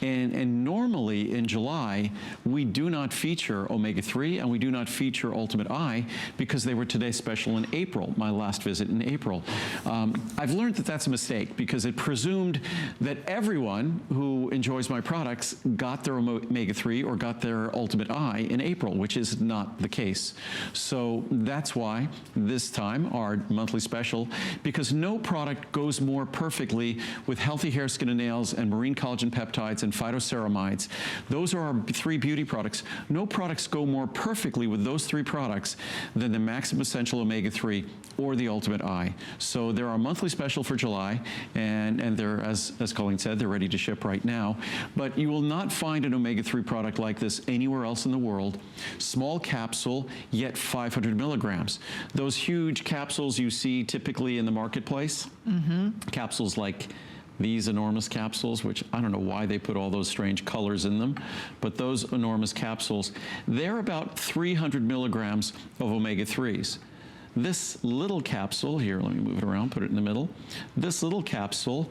And normally in July, we do not feature omega-3 and we do not feature Ultimate Eye because they were Today Special in April, my last visit in April. I've learned that that's a mistake because it presumed that everyone who enjoys my products got their omega-3 or got their Ultimate Eye in April, which is not the case. So that's why this time our monthly special, because no product goes more perfectly with healthy hair, skin, and nails and marine collagen peptides and phytoceramides. Those are our 3 beauty products. No products go more perfectly with those 3 products than the Maximum Essential Omega-3 or the Ultimate Eye. So they're our monthly special for July, and they're, as Colleen said, they're ready to ship right now. But you will not find an omega-3 product like this anywhere else in the world. Small capsule, yet 500 milligrams. Those huge capsules you see typically in the marketplace, capsules like these enormous capsules, which I don't know why they put all those strange colors in them, but those enormous capsules, they're about 300 milligrams of omega-3s. This little capsule, here, let me move it around, put it in the middle. This little capsule,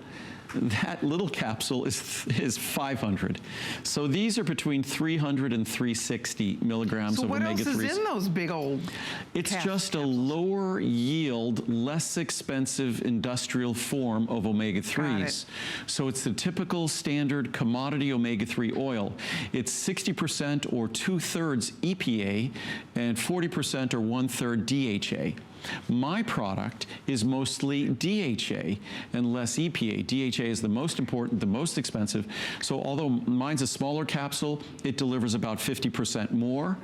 that little capsule is 500. So these are between 300 and 360 milligrams of omega-3s. So what else is in those big old It's just a lower yield, less expensive industrial form of omega-3s. So it's the typical standard commodity omega-3 oil. It's 60% or 2/3 EPA and 40% or 1/3 DHA. My product is mostly DHA and less EPA. DHA is the most important, the most expensive. So although mine's a smaller capsule, it delivers about 50% more.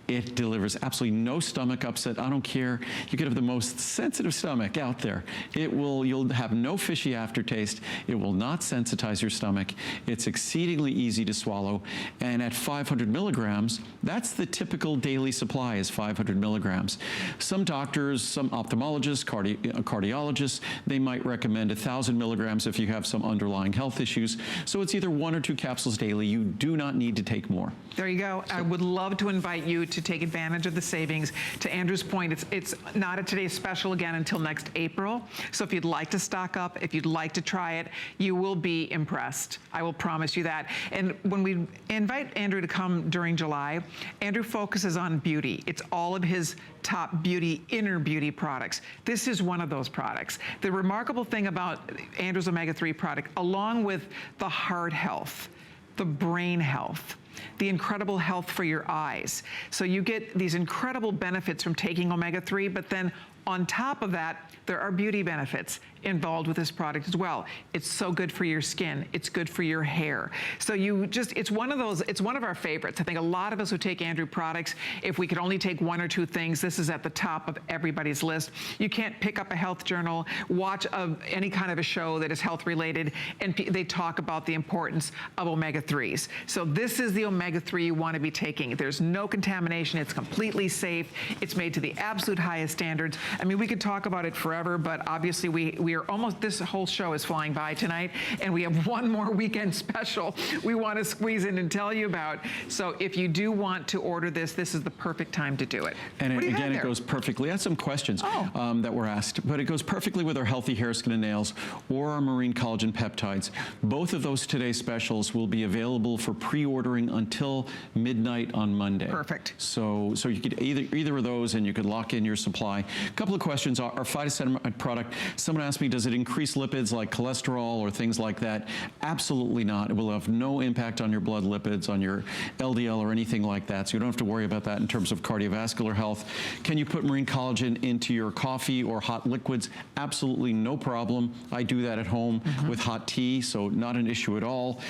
It delivers absolutely no stomach upset. I don't care. You could have the most sensitive stomach out there. You'll have no fishy aftertaste. It will not sensitize your stomach. It's exceedingly easy to swallow. And at 500 milligrams, that's the typical daily supply is 500 milligrams. Some doctors, some ophthalmologists, cardiologists, they might recommend 1,000 milligrams if you have some underlying health issues. So it's either 1 or 2 capsules daily. You do not need to take more. There you go. I would love to invite you to take advantage of the savings. To Andrew's point, it's not a Today's Special again until next April. So if you'd like to stock up, if you'd like to try it, you will be impressed. I will promise you that. And when we invite Andrew to come during July, Andrew focuses on beauty. It's all of his top beauty, inner beauty products. This is one of those products. The remarkable thing about Andrew's omega-3 product, along with the heart health, the brain health, the incredible health for your eyes. So you get these incredible benefits from taking omega-3, but then on top of that, there are beauty benefits involved with this product as well. It's so good for your skin. It's good for your hair. So it's one of our favorites. I think a lot of us who take Andrew products, if we could only take 1 or 2 things, this is at the top of everybody's list. You can't pick up a health journal, watch any kind of a show that is health related, and they talk about the importance of omega-3s. So this is the omega-3 you want to be taking. There's no contamination. It's completely safe. It's made to the absolute highest standards. I mean, we could talk about it forever, but obviously we are almost, this whole show is flying by tonight, and we have one more weekend special we want to squeeze in and tell you about. So if you do want to order this, this is the perfect time to do it. And again, it goes perfectly. I had some questions that were asked, but it goes perfectly with our healthy hair, skin, and nails or our marine collagen peptides. Both of those Today Specials will be available for pre-ordering until midnight on Monday. Perfect. So you could either of those, and you could lock in your supply. A couple of questions. Our phytoceramide product, someone asked me, does it increase lipids like cholesterol or things like that? Absolutely not. It will have no impact on your blood lipids, on your LDL or anything like that, so you don't have to worry about that in terms of cardiovascular health. Can you put marine collagen into your coffee or hot liquids? Absolutely no problem. I do that at home with hot tea, so not an issue at all.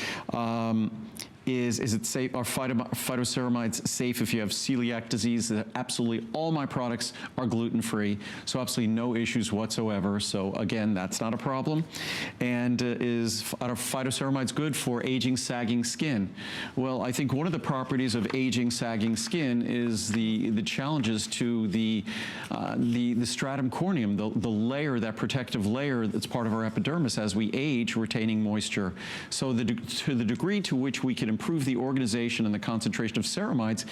Is it safe? Are phytoceramides safe if you have celiac disease? Absolutely all my products are gluten-free, so absolutely no issues whatsoever. So again, that's not a problem. And are phytoceramides good for aging, sagging skin? Well, I think one of the properties of aging, sagging skin is the challenges to the stratum corneum, the layer, that protective layer that's part of our epidermis as we age, retaining moisture. So to the degree to which we can improve the organization and the concentration of ceramides,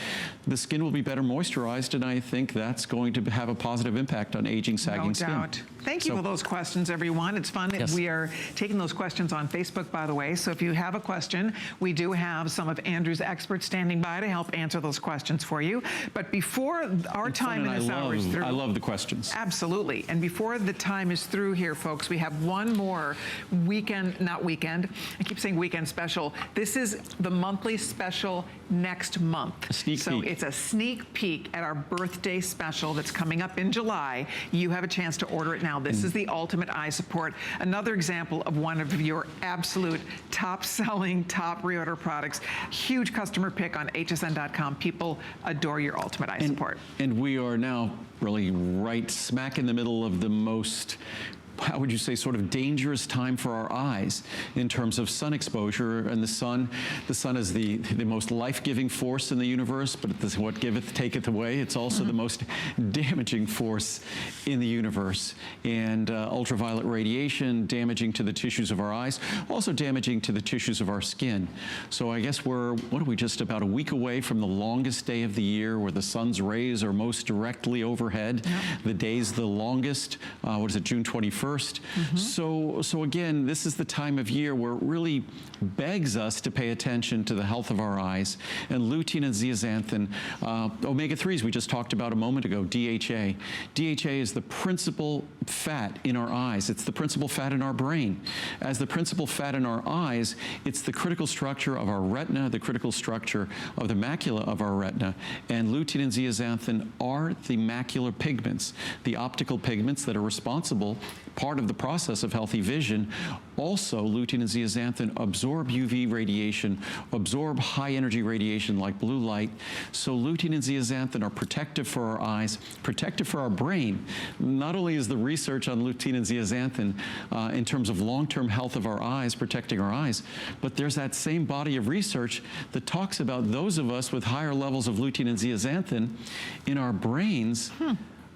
the skin will be better moisturized, and I think that's going to have a positive impact on aging, sagging skin. No doubt. Thank you for those questions, everyone. It's fun. Yes. We are taking those questions on Facebook, by the way. So if you have a question, we do have some of Andrew's experts standing by to help answer those questions for you. But before our time in this hour is through. I love the questions. Absolutely. And before the time is through here, folks, we have one more not weekend, I keep saying weekend special. This is the monthly special next month. A sneak peek. So it's a sneak peek at our birthday special that's coming up in July. You have a chance to order it now. This is the Ultimate Eye Support. Another example of one of your absolute top-selling, top reorder products. Huge customer pick on hsn.com. People adore your Ultimate Eye Support. And we are now really right smack in the middle of the most, how would you say, sort of dangerous time for our eyes in terms of sun exposure. And the sun is the most life-giving force in the universe, but it's what giveth, taketh away. It's also the most damaging force in the universe. And ultraviolet radiation, damaging to the tissues of our eyes, also damaging to the tissues of our skin. So I guess we're, what are we, just about a week away from the longest day of the year where the sun's rays are most directly overhead. Yep. The day's the longest, what is it, June 21st? So again, this is the time of year where it really begs us to pay attention to the health of our eyes. And lutein and zeaxanthin, omega-3s we just talked about a moment ago, DHA. DHA is the principal fat in our eyes. It's the principal fat in our brain. As the principal fat in our eyes, it's the critical structure of our retina, the critical structure of the macula of our retina. And lutein and zeaxanthin are the macular pigments, the optical pigments that are responsible, part of the process of healthy vision. Also, lutein and zeaxanthin absorb UV radiation, absorb high energy radiation like blue light. So lutein and zeaxanthin are protective for our eyes, protective for our brain. Not only is the research on lutein and zeaxanthin in terms of long-term health of our eyes, protecting our eyes, but there's that same body of research that talks about those of us with higher levels of lutein and zeaxanthin in our brains.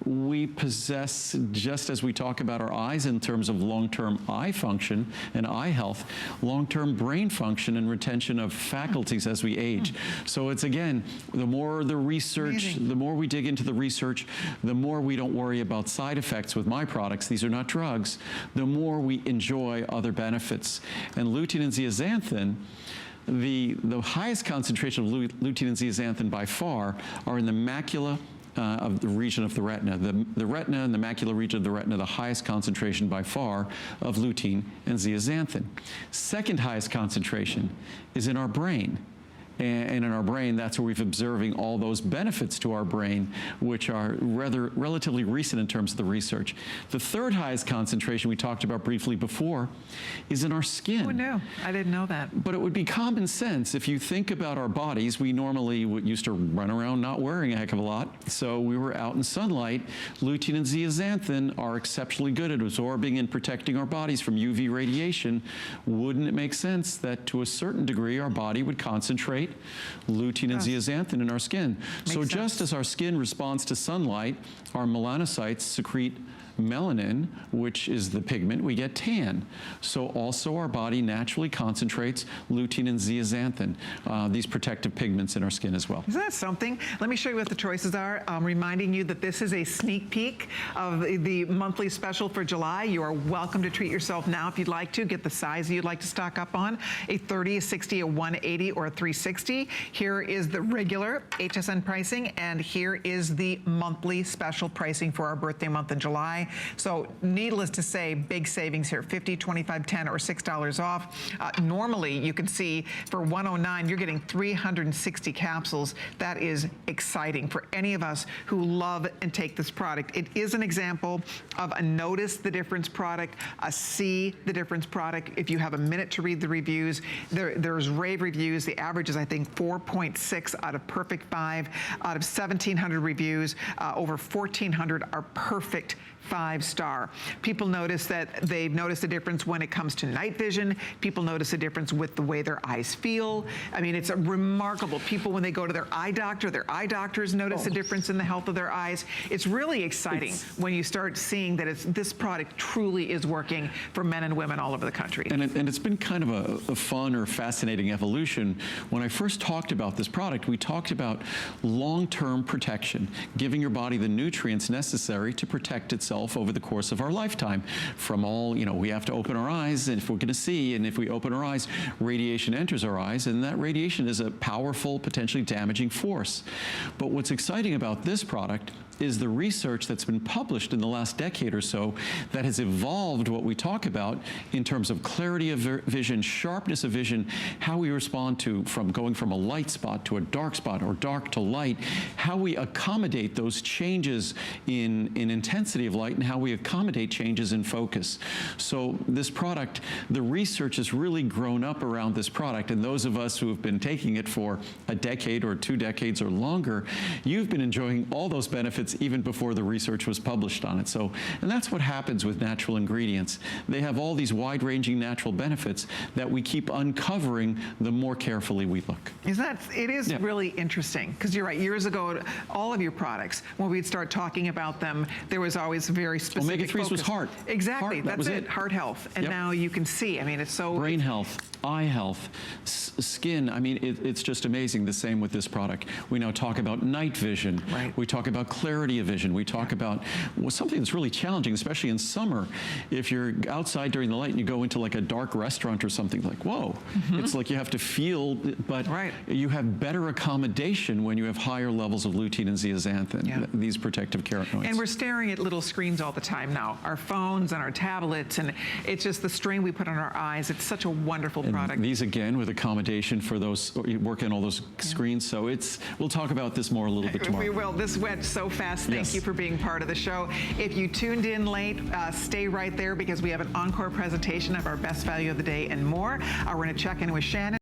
We possess, just as we talk about our eyes in terms of long-term eye function and eye health, long-term brain function and retention of faculties as we age. So it's, again, the more the research, the more we dig into the research, the more we don't worry about side effects with my products. These are not drugs. The more we enjoy other benefits. And lutein and zeaxanthin, the highest concentration of lutein and zeaxanthin by far are in the macula of the region of the retina. The retina and the macular region of the retina, the highest concentration by far of lutein and zeaxanthin. Second highest concentration is in our brain. And in our brain, that's where we've observing all those benefits to our brain, which are relatively recent in terms of the research. The third highest concentration we talked about briefly before is in our skin. Oh, no, I didn't know that. But it would be common sense. If you think about our bodies, we normally used to run around not wearing a heck of a lot. So we were out in sunlight. Lutein and zeaxanthin are exceptionally good at absorbing and protecting our bodies from UV radiation. Wouldn't it make sense that to a certain degree our body would concentrate lutein and zeaxanthin in our skin? So just as our skin responds to sunlight, our melanocytes secrete melanin, which is the pigment, we get tan. So also our body naturally concentrates lutein and zeaxanthin, these protective pigments in our skin as well. Isn't that something? Let me show you what the choices are. Reminding you that this is a sneak peek of the monthly special for July. You are welcome to treat yourself now if you'd like to. Get the size you'd like to stock up on, a 30, a 60, a 180, or a 360. Here is the regular HSN pricing, and here is the monthly special pricing for our birthday month in July. So needless to say, big savings here, 50, 25, 10, or $6 off. Normally, you can see for $109, you're getting 360 capsules. That is exciting for any of us who love and take this product. It is an example of a notice the difference product, a see the difference product. If you have a minute to read the reviews, there's rave reviews. The average is, I think, 4.6 out of perfect 5. Out of 1,700 reviews, over 1,400 are perfect 5-star. People notice that they've noticed a difference when it comes to night vision. People notice a difference with the way their eyes feel. I mean, it's remarkable. People, when they go to their eye doctors notice a difference in the health of their eyes. It's really exciting when you start seeing that this product truly is working for men and women all over the country. And it's been kind of a fun or fascinating evolution. When I first talked about this product, we talked about long-term protection, giving your body the nutrients necessary to protect itself over the course of our lifetime from all, you know, we have to open our eyes, and if we're going to see, and if we open our eyes, radiation enters our eyes, and that radiation is a powerful, potentially damaging force. But what's exciting about this product is the research that's been published in the last decade or so that has evolved what we talk about in terms of clarity of vision, sharpness of vision, how we respond to going from a light spot to a dark spot or dark to light, how we accommodate those changes in intensity of light, and how we accommodate changes in focus. So this product, the research has really grown up around this product, and those of us who have been taking it for a decade or 2 decades or longer, you've been enjoying all those benefits even before the research was published on it. So, and that's what happens with natural ingredients. They have all these wide-ranging natural benefits that we keep uncovering the more carefully we look. It is really interesting, because you're right, years ago, all of your products, when we'd start talking about them, there was always very specific Omega-3s focus. was heart. Exactly, Heart, that's it, heart health. And now you can see, I mean, it's so... Brain health, eye health, skin, I mean, it's just amazing. The same with this product. We now talk about night vision. Right. We talk about clarity of vision. We talk about something that's really challenging, especially in summer. If you're outside during the light and you go into like a dark restaurant or something, like, whoa, it's like you have to feel, but you have better accommodation when you have higher levels of lutein and zeaxanthin, these protective carotenoids. And we're staring at little screens all the time now, our phones and our tablets, and it's just the strain we put on our eyes. It's such a wonderful product. These, again, with accommodation for those working all those screens. So we'll talk about this more a little bit tomorrow. We will. This went so fast. Thank you for being part of the show. If you tuned in late, stay right there, because we have an encore presentation of our best value of the day and more. We're going to check in with Shannon.